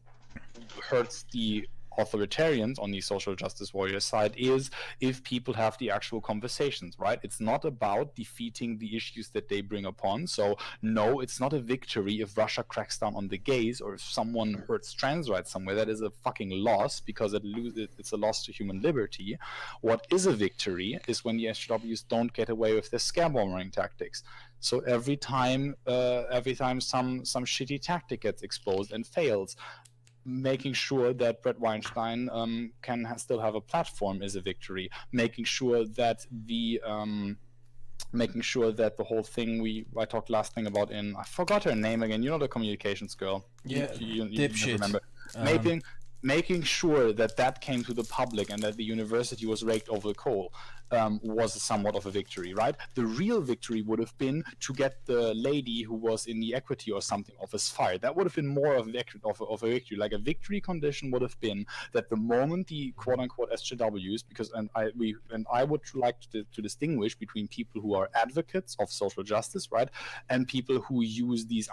hurts the authoritarians on the social justice warrior side is if people have the actual conversations, right? It's not about defeating the issues that they bring upon. So no, it's not a victory if Russia cracks down on the gays or if someone hurts trans rights somewhere. That is a fucking loss, because it's a loss to human liberty. What is a victory is when the SJWs don't get away with their scaremongering tactics. So every time some shitty tactic gets exposed and fails, making sure that Brett Weinstein can still have a platform is a victory. Making sure that the whole thing I talked last thing about I forgot her name again. You know, the communications girl. Yeah, you dipshit. remember. Making sure that came to the public and that the university was raked over the coal was somewhat of a victory, right? The real victory would have been to get the lady who was in the equity or something office fired. That would have been more of a victory. Like a victory condition would have been that the moment the quote-unquote SJWs, I would like to distinguish between people who are advocates of social justice, right, and people who use these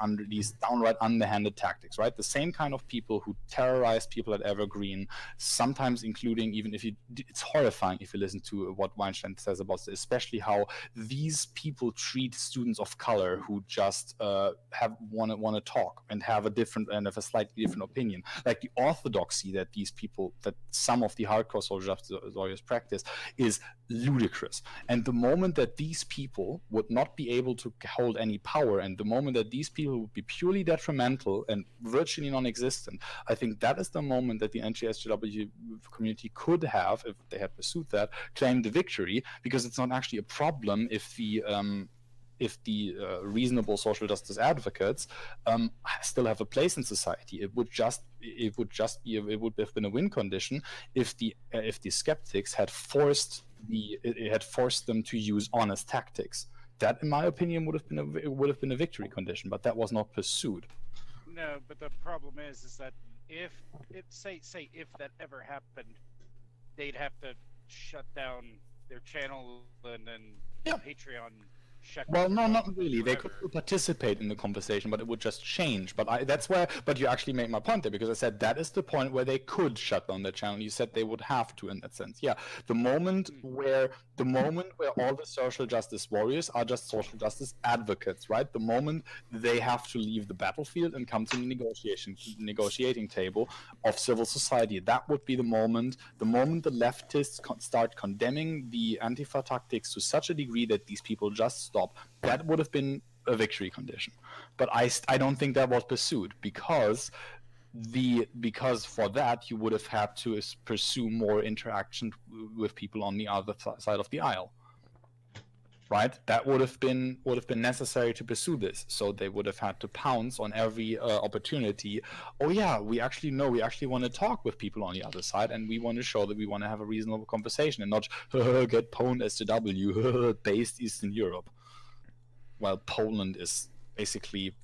downright underhanded tactics, right? The same kind of people who terrorize people at Evergreen, sometimes including, even if it's horrifying if you listen to what Weinstein says about this, especially how these people treat students of color who just want to talk and have a slightly different opinion. Like the orthodoxy that some of the hardcore social justice lawyers practice is ludicrous. And the moment that these people would not be able to hold any power, and the moment that these people would be purely detrimental and virtually non-existent, I think that is the moment that the anti-SJW community could have, if they had pursued that, claimed the victory, because it's not actually a problem if the reasonable social justice advocates still have a place in society. It would have been a win condition if the skeptics had forced them to use honest tactics. That, in my opinion, would have been a victory condition, but that was not pursued. No, but the problem is that if that ever happened, they'd have to shut down their channel and then Patreon Well, no, not really. They could still participate in the conversation, but it would just change. But you actually made my point there, because I said that is the point where they could shut down the channel. You said they would have to in that sense. Yeah, the moment where all the social justice warriors are just social justice advocates, right? The moment they have to leave the battlefield and come to the negotiating table of civil society, that would be the moment. The moment the leftists start condemning the Antifa tactics to such a degree that these people just stop, that would have been a victory condition. But I don't think that was pursued, because for that you would have had to pursue more interaction with people on the other side of the aisle, right? That would have been necessary to pursue this. So they would have had to pounce on every opportunity. Oh yeah, we actually want to talk with people on the other side, and we want to show that we want to have a reasonable conversation and not get pwned SJW based Eastern Europe. While Poland is basically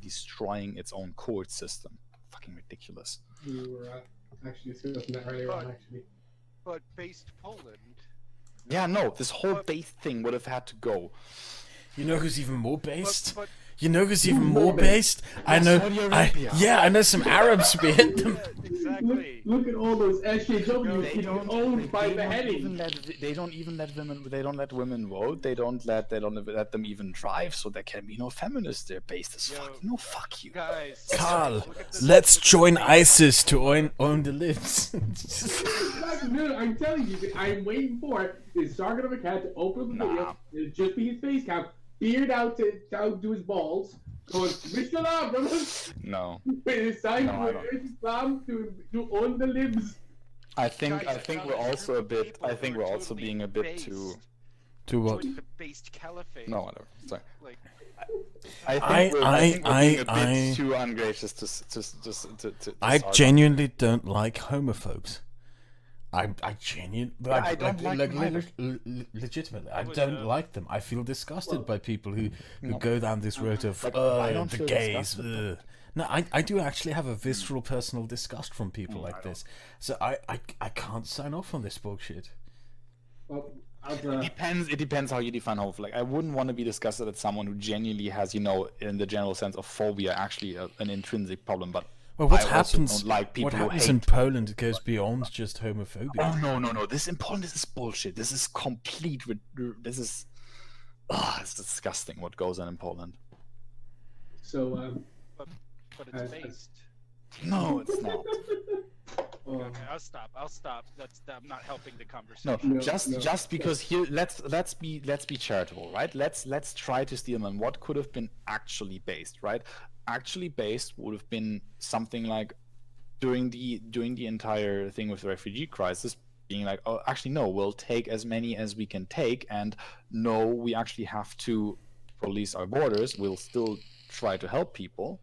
destroying its own court system. Fucking ridiculous. We were actually discussing that earlier on, actually. But based Poland. Yeah, no, this whole based thing would have had to go. You know who's even more based? But You know who's even more based? I know. I know some Arabs who hit them. Exactly. Look at all those SJWs getting owned by beheading. They don't even let women. They don't let women vote. They don't let them even drive. So there can be no feminists. They're based as fuck. No, fuck you, Guys. Carl, let's join ISIS to own the libs. No, I'm telling you, I'm waiting for this Sergeant of a cat to open up the video. It'll just be his face cam, beard out to his balls, going, Mr. Lam, no. It's time for Islam to own the libs. I think we're also a bit. I think we're also being a bit too. To what? The based caliphate. No, whatever. Sorry. Like, I think we're being a bit too ungracious to I genuinely don't like homophobes. I genuinely, I don't like legitimately, I don't like them. I feel disgusted by people who go down this road of I don't the feel gays. disgusted, No, I do actually have a visceral personal disgust from people like this. So I can't sign off on this bullshit. Well, It depends how you define hope. Like, I wouldn't want to be disgusted at someone who genuinely has, in the general sense of phobia, actually an intrinsic problem. But well, what I happens? also don't like people What who happens hate. in Poland goes beyond just homophobia. Oh no! This in Poland, this is bullshit. This is complete. This is. It's disgusting what goes on in Poland. so, but it's based. No, it's not. Okay, I'll stop. I'm not helping the No, conversation. just because here, let's be charitable, right? Let's try to steal them. What could have been actually based, right? Actually based would have been something like during the entire thing with the refugee crisis, being like, oh, actually no, we'll take as many as we can take, and no, we actually have to police our borders. We'll still try to help people,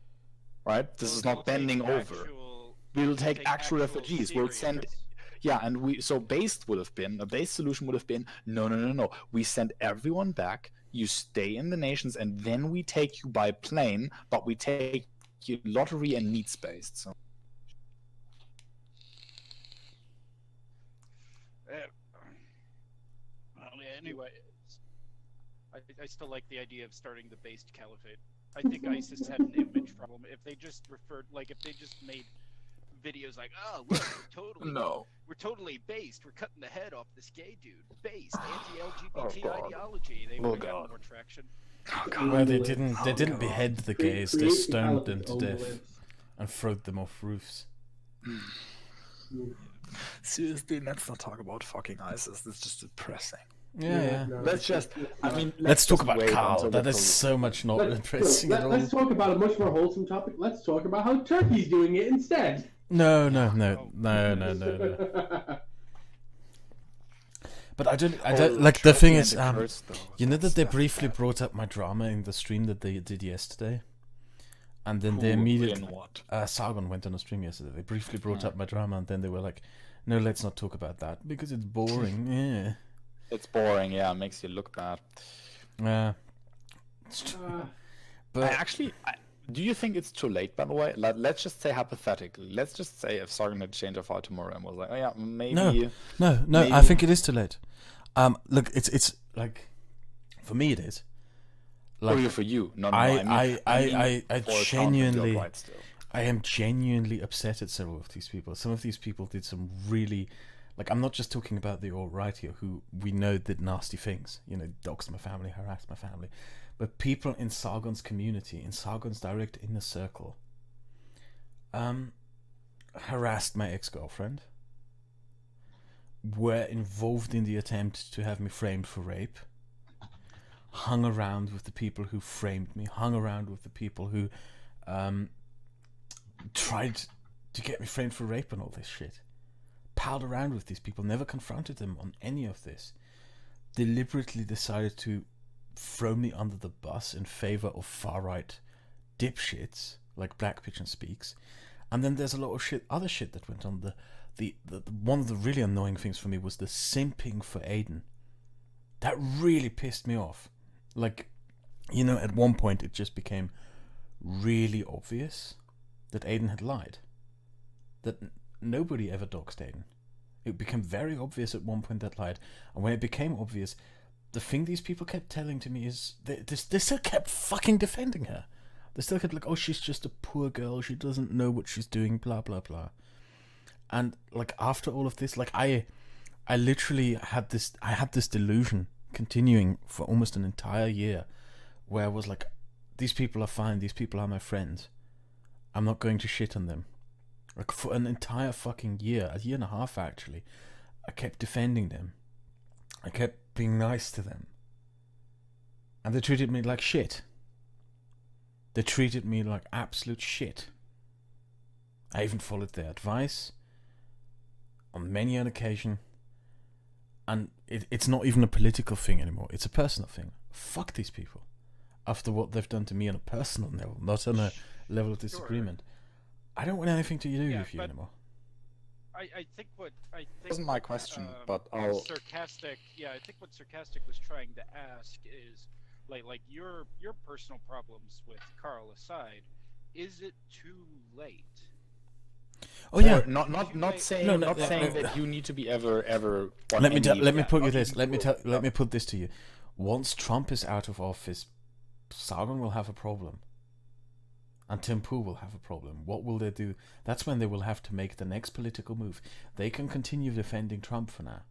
right? This is not bending over. We'll take actual refugees. We'll send, so based would have been, a base solution would have been, no. We send everyone back, you stay in the nations, and then we take you by plane, but we take you lottery and needs based. So. Anyway, I still like the idea of starting the based caliphate. I think ISIS had an image problem. If they just made videos like, oh look, we're totally based. We're cutting the head off this gay dude. Based anti-LGBT ideology. They would have more traction. Well, they didn't behead the gays. They stoned them to death and threw them off roofs. Seriously, let's not talk about fucking ISIS. That's just depressing. Yeah. No, Let's talk about Carl. That is so much not depressing at all. Let's talk about a much more wholesome topic. Let's talk about how Turkey's doing it instead. No. But I don't like the thing is, you know that they briefly brought up my drama in the stream that they did yesterday, and then they immediately Sargon went on a stream yesterday. They briefly brought up my drama, and then they were like, "No, let's not talk about that because it's boring." Yeah, it's boring. Yeah, it makes you look bad. Yeah, but do you think it's too late? By the way, let's just say hypothetically. Let's just say if Sargon had changed of heart tomorrow and was like, "Oh yeah, maybe." No. I think it is too late. Look, it's like, For me, it is. For you. No, no, I for genuinely, right still. I am genuinely upset at several of these people. Some of these people did some really, like, I'm not just talking about the alt-right here, who we know did nasty things. You know, doxed my family, harassed my family. But people in Sargon's community, in Sargon's direct inner circle, harassed my ex-girlfriend, were involved in the attempt to have me framed for rape, hung around with the people who framed me, hung around with the people who tried to get me framed for rape and all this shit. Palled around with these people, never confronted them on any of this. Deliberately decided to throw me under the bus in favor of far-right dipshits like Black Pigeon Speaks. And then there's a lot of other shit that went on. The one of the really annoying things for me was the simping for Aiden. That really pissed me off. Like, you know, at one point it just became really obvious that Aiden had lied. That nobody ever doxed Aiden. It became very obvious at one point that lied. And when it became obvious, the thing these people kept telling to me is they still kept fucking defending her. They still kept like, oh, she's just a poor girl, she doesn't know what she's doing, blah blah blah. And like after all of this, like I literally had this delusion continuing for almost an entire year, where I was like, these people are fine, these people are my friends, I'm not going to shit on them. Like for an entire fucking year, a year and a half actually, I kept defending them. I kept being nice to them. And they treated me like shit. They treated me like absolute shit. I even followed their advice on many an occasion. And it's not even a political thing anymore. It's a personal thing. Fuck these people. After what they've done to me on a personal level, not on a level of disagreement. I don't want anything to do with you anymore. I think Wasn't my question, but I'll... Sarcastic. Yeah, I think what Sarcastic was trying to ask is, like your personal problems with Carl aside, is it too late? Oh yeah, not saying that you need to be ever. Let me put you this. Let me put this to you. Once Trump is out of office, Sargon will have a problem, and Tim Pool will have a problem. What will they do? That's when they will have to make the next political move. They can continue defending Trump for now,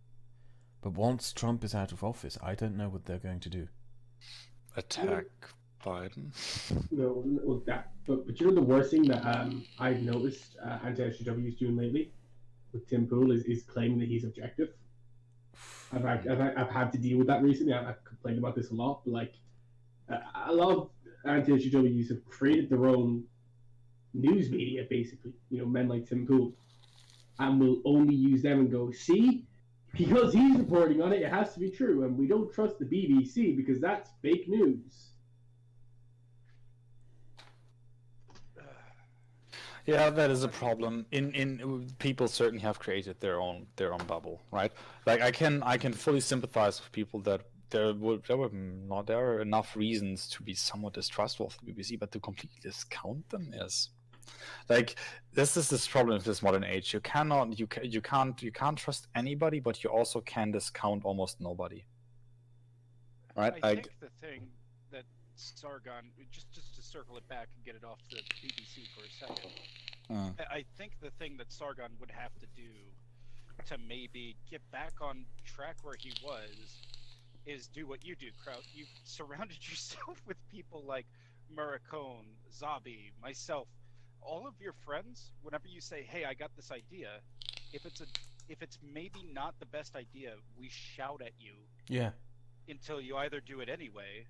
but once Trump is out of office, I don't know what they're going to do. Attack Biden. No, but you know the worst thing that I've noticed anti-SJW is doing lately with Tim Pool is claiming that he's objective. I've had to deal with that recently. I've complained about this a lot, but like a lot of anti-SJWs have created their own news media, basically. You know, men like Tim Pool, and will only use them and go, see, because he's reporting on it, it has to be true, and we don't trust the BBC because that's fake news. Yeah, that is a problem. In people certainly have created their own bubble, right? Like I can fully sympathize with people that there are enough reasons to be somewhat distrustful of the BBC, but to completely discount them is like this is this problem of this modern age. You can't trust anybody, but you also can discount almost nobody. Right? I think the thing that Sargon, just to circle it back and get it off the BBC for a second, I think the thing that Sargon would have to do to maybe get back on track where he was is do what you do, Kraut. You've surrounded yourself with people like Murakone, Zabi, myself, all of your friends. Whenever you say, hey, I got this idea, if it's maybe not the best idea, we shout at you. Yeah. Until you either do it anyway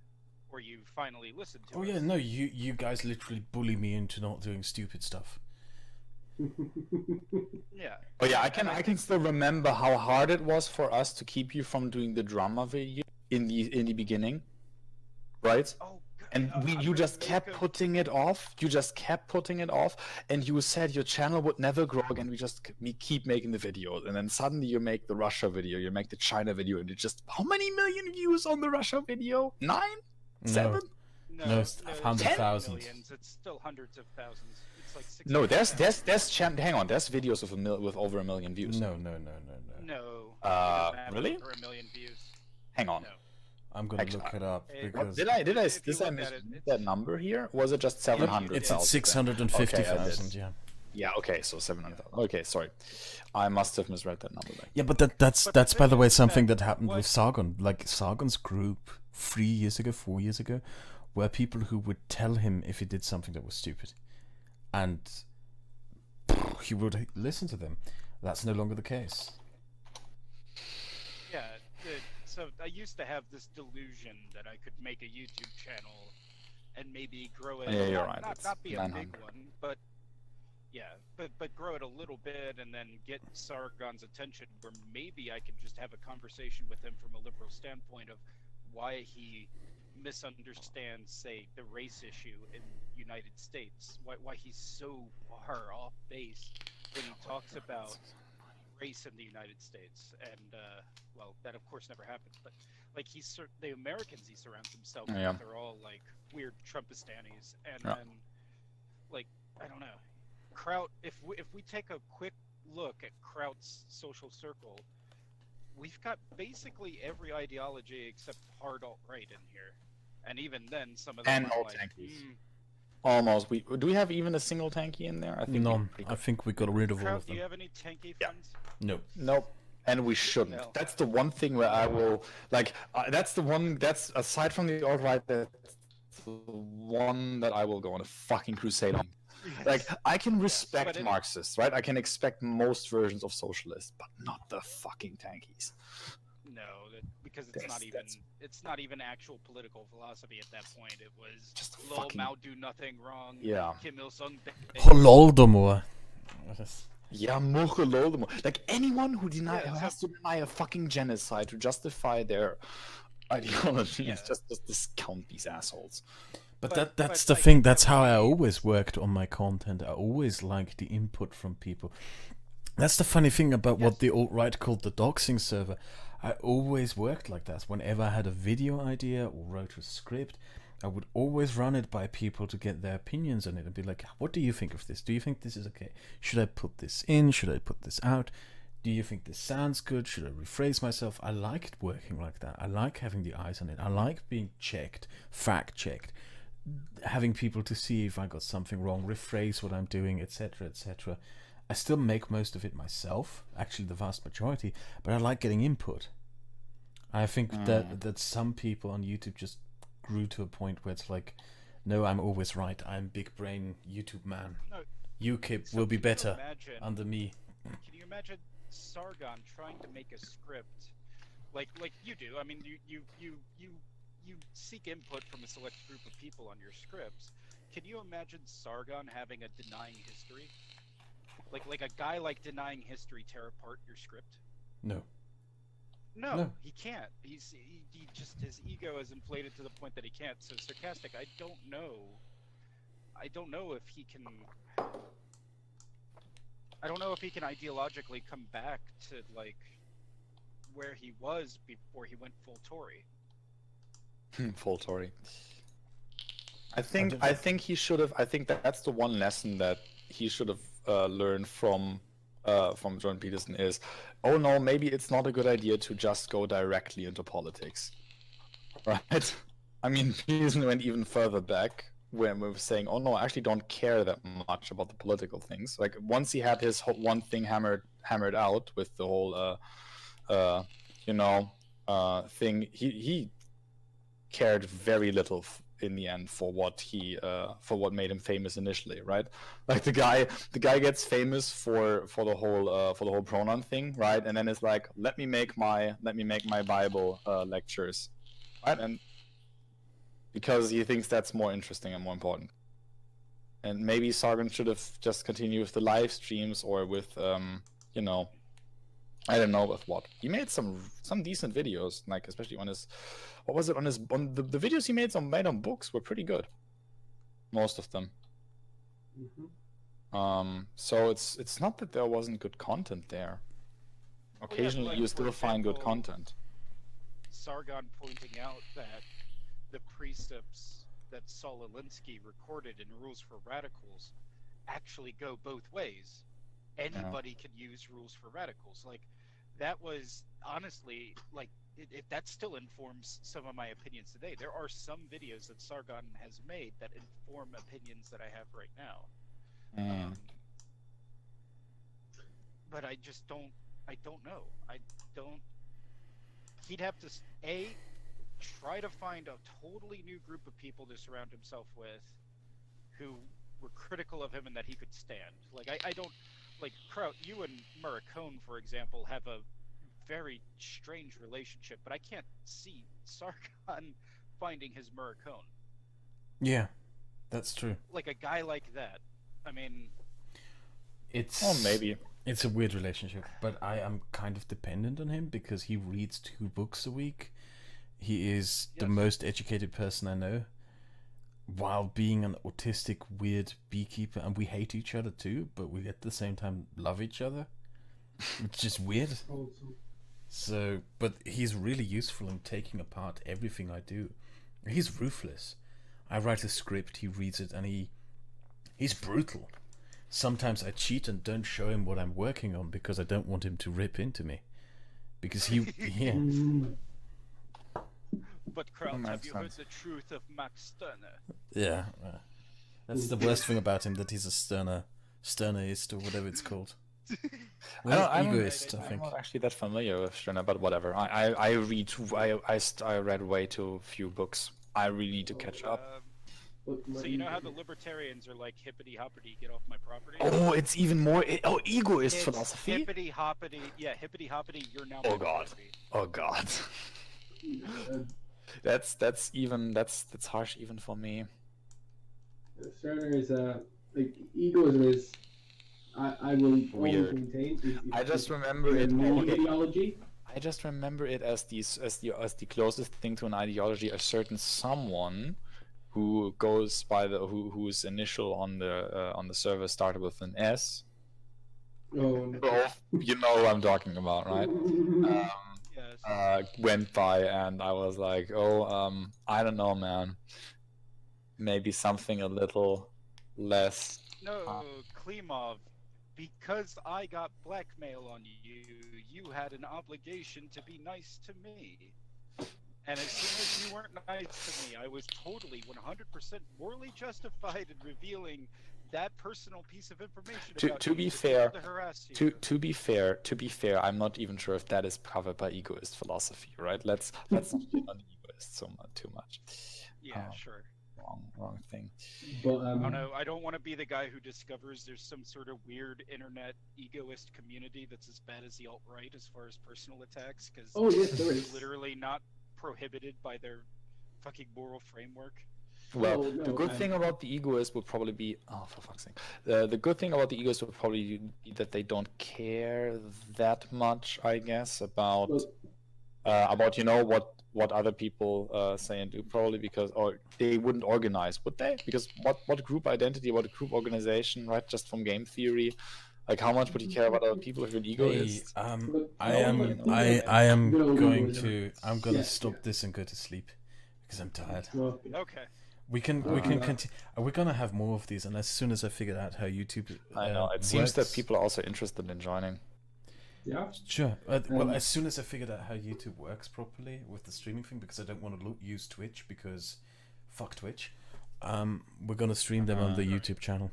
or you finally listen to us. Oh yeah, no, you guys literally bully me into not doing stupid stuff. Yeah. Oh yeah, I can still remember how hard it was for us to keep you from doing the drama video in the beginning, right? Oh, and you just kept putting it off. You just kept putting it off, and you said your channel would never grow again. We keep making the videos, and then suddenly you make the Russia video, you make the China video, and it just how many million views on the Russia video? 9? 7? No, it's hundreds of thousands. Millions. It's still hundreds of thousands. It's like 6. No, there's hang on, there's videos with over 1 million views. No. No. Really? Over 1 million views. Hang on. No. I'm gonna look it up What because Did I if you misread look at it, that number here? Was it just 700,000? it's at Okay, 650,000. Yeah. Yeah, okay, so 700,000. Okay, sorry. I must have misread that number. Like, Yeah, but that's But the by the thing way is something that that happened with what- Sargon. Like Sargon's group 3 years ago, 4 years ago, were people who would tell him if he did something that was stupid, and he would listen to them. That's no longer the case. yeah. So I used to have this delusion that I could make a YouTube channel and maybe grow it. Yeah, you're not, right, Not, it's not be a 900. big one, but yeah, but grow it a little bit and then get Sargon's attention, where maybe I could just have a conversation with him from a liberal standpoint of why he misunderstands, say, the race issue in the United States. Why he's so far off base when he talks about race in the United States, and well, that of course never happened. But like the Americans he surrounds himself Yeah. with are all like weird Trumpistanis, and Yeah. then like I don't know, Kraut. If we take a quick look at Kraut's social circle, we've got basically every ideology except hard alt-right in here, and even then some of them And are alt like, tankies. Almost. Do we have even a single tanky in there? I think No, we pretty I good. think we got rid of all Kraut, of do you them. have any tanky Yeah. friends? No. Nope. And we shouldn't. No. That's the one thing where I will like. That's the one. That's aside from the alt right. That's the one that I will go on a fucking crusade on. Like I can respect but it- Marxists, right? I can expect most versions of socialists, but not the fucking tankies. No, because That's- it's not even actual political philosophy at that point. It was Just Lol fucking- Mao do nothing wrong. Yeah. Kim Il Sung. Holodomor. Yeah, Mocholodomo. Like anyone who Yeah, who so- has to deny a fucking genocide to justify their ideology Yeah. is just discount these assholes. But But- that's but the I thing. get That's that how I we- always worked on my content. I always liked the input from people. That's the funny thing about what Yes. the alt-right called the doxing server. I always worked like that. Whenever I had a video idea or wrote a script, I would always run it by people to get their opinions on it and be like, what do you think of this? Do you think this is okay? Should I put this in? Should I put this out? Do you think this sounds good? Should I rephrase myself? I liked working like that. I like having the eyes on it. I like being checked, fact-checked, having people to see if I got something wrong, rephrase what I'm doing, etc., etc. I still make most of it myself, actually the vast majority, but I like getting input. I think that some people on YouTube just grew to a point where it's like, no, I'm always right. I'm big brain YouTube man. No, UKIP so will be can you better imagine- under me. Can you imagine Sargon trying to make a script like you do? I mean, you seek input from a select group of people on your scripts. Can you imagine Sargon having a denying history? Like a guy like denying history tear apart your script? No. No, he can't. He just his ego is inflated to the point that he can't. So sarcastic. I don't know if he can. I don't know if he can ideologically come back to like where he was before he went full Tory. Full Tory. I think he should have. I think that's the one lesson that he should have learned from Jordan Peterson is, oh no, maybe it's not a good idea to just go directly into politics, right? I mean, Peterson went even further back when we were saying, oh no, I actually don't care that much about the political things. Like once he had his one thing hammered out with the whole thing, he cared very little in the end for what made him famous initially, right? Like the guy gets famous for the whole pronoun thing, right? And then it's like, let me make my Bible lectures, right? And because he thinks that's more interesting and more important. And maybe Sargon should have just continued with the live streams or with I don't know with what. He made some decent videos, like especially on his, what was it, on the videos he made on books were pretty good. Most of them. So it's not that there wasn't good content there. Occasionally like, you for still find good example, content. Sargon pointing out that the precepts that Saul Alinsky recorded in Rules for Radicals actually go both ways. Anybody can use Rules for Radicals. Like, that was honestly, like, that still informs some of my opinions today. There are some videos that Sargon has made that inform opinions that I have right now. But I just don't. I don't know. I don't. He'd have to try to find a totally new group of people to surround himself with, who were critical of him and that he could stand. Like I don't like Kraut. You and Murakone, for example, have a very strange relationship, but I can't see Sargon finding his Murakone. Yeah, that's true. Like a guy like that. I mean, It's maybe. It's a weird relationship, but I am kind of dependent on him because he reads 2 books a week. He is the most educated person I know, while being an autistic, weird beekeeper, and we hate each other too, but we at the same time love each other. It's just weird. So, but he's really useful in taking apart everything I do. He's ruthless. I write a script, he reads it, and he's brutal. Sometimes I cheat and don't show him what I'm working on because I don't want him to rip into me. Because yeah. But Kraut, have you heard the truth of Max Stirner? Yeah. That's the worst thing about him, that he's a Stirnerist or whatever it's called. I'm egoist, I think. I'm not actually that familiar with Stirner, but whatever. I read way too few books. I really need to catch up. So you know how the libertarians are like, hippity hoppity, get off my property? Oh, it's even more. Egoist It's philosophy. Hippity hoppity, yeah, hippity hoppity, you're now my property. Oh god. That's harsh even for me. Stirner is like egoism is. I will always Weird. maintain. I just remember it. Ideology. I just remember it as the closest thing to an ideology, a certain someone who goes by whose initial on the server started with an S. Oh, no. Well, you know who I'm talking about, right? Yes. Went by, and I was like, I don't know, man. Maybe something a little less. No, Klimov, because I got blackmail on you, you had an obligation to be nice to me. And as soon as you weren't nice to me, I was totally 100% morally justified in revealing that personal piece of information. To be fair, I'm not even sure if that is covered by egoist philosophy, right? Let's not get on egoist too much. Yeah, sure. Wrong thing. But Oh no, I don't want to be the guy who discovers there's some sort of weird internet egoist community that's as bad as the alt-right as far as personal attacks, because yes, there is. literally not prohibited by their fucking moral framework. Well, the good thing about the egoist would probably be, for fuck's sake, the good thing about the egoist would probably be that they don't care that much, I guess, about what other people say and do, probably because, or they wouldn't organize, would they? Because what group identity, what group organization, right? Just from game theory, like how much would you care about other people if you're an egoist? I'm gonna stop this and go to sleep because I'm tired. Okay. We can continue. We're gonna have more of these, and as soon as I figure out how YouTube, I know it seems that people are also interested in joining. Yeah. Sure. Well, as soon as I figured out how YouTube works properly with the streaming thing, because I don't want to use Twitch because fuck Twitch. We're gonna stream them on the YouTube channel.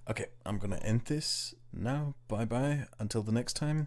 Okay, I'm gonna end this now. Bye bye. Until the next time.